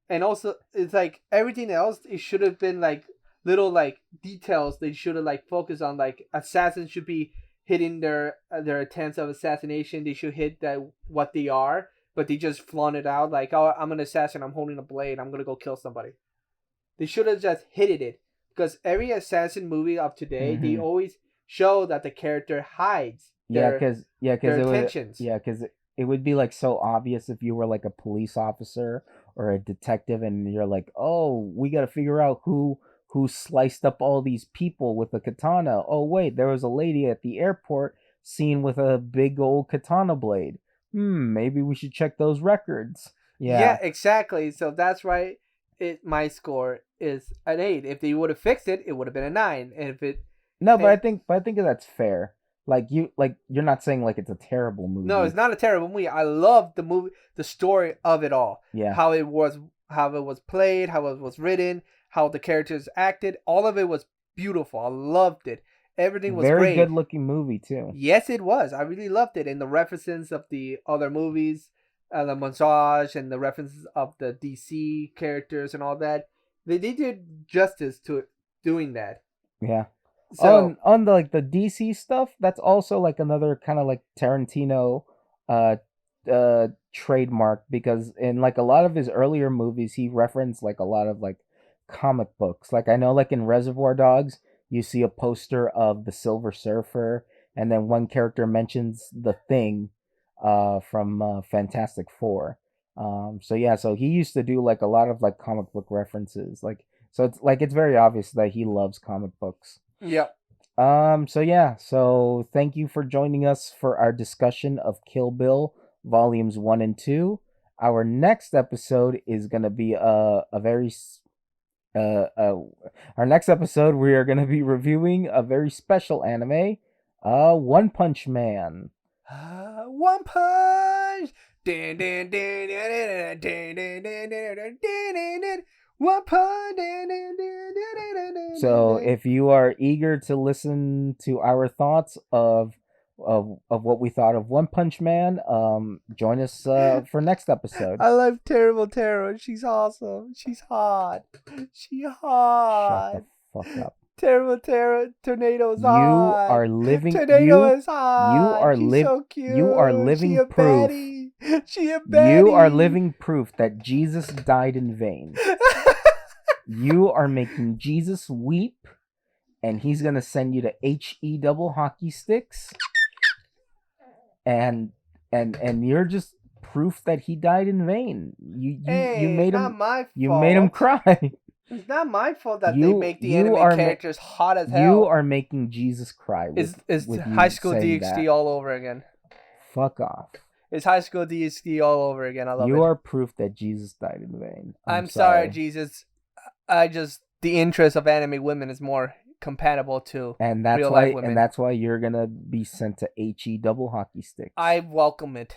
And also, it's like everything else, it should have been like little like details they should have like focused on. Like assassins should be hitting their attempts of assassination. They should hit that what they are, but they just flaunt it out like, oh, I'm an assassin, I'm holding a blade, I'm gonna go kill somebody. They should have just hit it, because every assassin movie of today, they Mm-hmm. always show that the character hides Yeah, cause yeah, cause their it would intentions. yeah, cause it would be like so obvious if you were like a police officer or a detective, and you're like, oh, we got to figure out who sliced up all these people with a katana. Oh wait, there was a lady at the airport seen with a big old katana blade. Maybe we should check those records. Yeah, Yeah. exactly. So that's why my score is an 8. If they would have fixed it, it would have been a 9. And if it No, but I and think but I think that's fair. You're not saying like it's a terrible no, it's movie. not a terrible movie. I love the movie, the story of it all, Yeah. how it was played, how it was written, how the characters acted. All of it was beautiful. I loved it. Everything was Very good great. looking movie too. Yes, it was. I really loved it, and the references of the other movies, the montage, and the references of the DC characters and all that. They did justice to doing that. Yeah. So On the like the DC stuff, that's also like another kind of like Tarantino uh trademark, because in like a lot of his earlier movies he referenced like a lot of like comic books. Like I know like in Reservoir Dogs, you see a poster of the Silver Surfer, and then one character mentions the Thing from Fantastic Four. So yeah, so he used to do like a lot of like comic book references. Like so it's very obvious that he loves comic books. yeah, So yeah, so thank you for joining us for our discussion of Kill Bill volumes 1 and 2. Our next episode is going to be a very our next episode we are going to be reviewing a very special anime, One Punch Man. one punch. Din, din, din, din, din, din, din, din, din, din, din. One punch. Din, din, din, din, din, din, din, So din. if you are eager to listen to our thoughts of what we thought of One Punch Man, join us for next episode. I love Terrible Taro. She's awesome. She's hot. She Shut the hot. fuck up. Terrible Taro. Tornado's You hot. are living Tornado is you hot. are She's live so you are cute. She living a proof. baddie. She a You are baddie. living proof that Jesus died in vain. You are making Jesus weep, and he's gonna send you to HE double hockey sticks, and and you're just proof that he died in vain. You Hey, it's made not him my you made him fault. cry. It's not my fault that they you make the you anime are characters hot as you hell. are making Jesus cry Is with High you School saying DxD that. all over again? Fuck off. It's high school DSD all over again. I love You it. are proof that Jesus died in vain. I'm sorry, Jesus. The interest of anime women is more compatible to And that's real why life women. and that's why you're gonna be sent to HE double hockey sticks. I welcome it.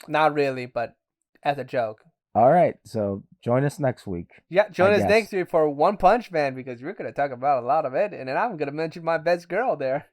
Not really, but as a joke. All right, so join us next week. Yeah, join I us guess. next week for One Punch Man because we're gonna talk about a lot of it, and then I'm gonna mention my best girl there.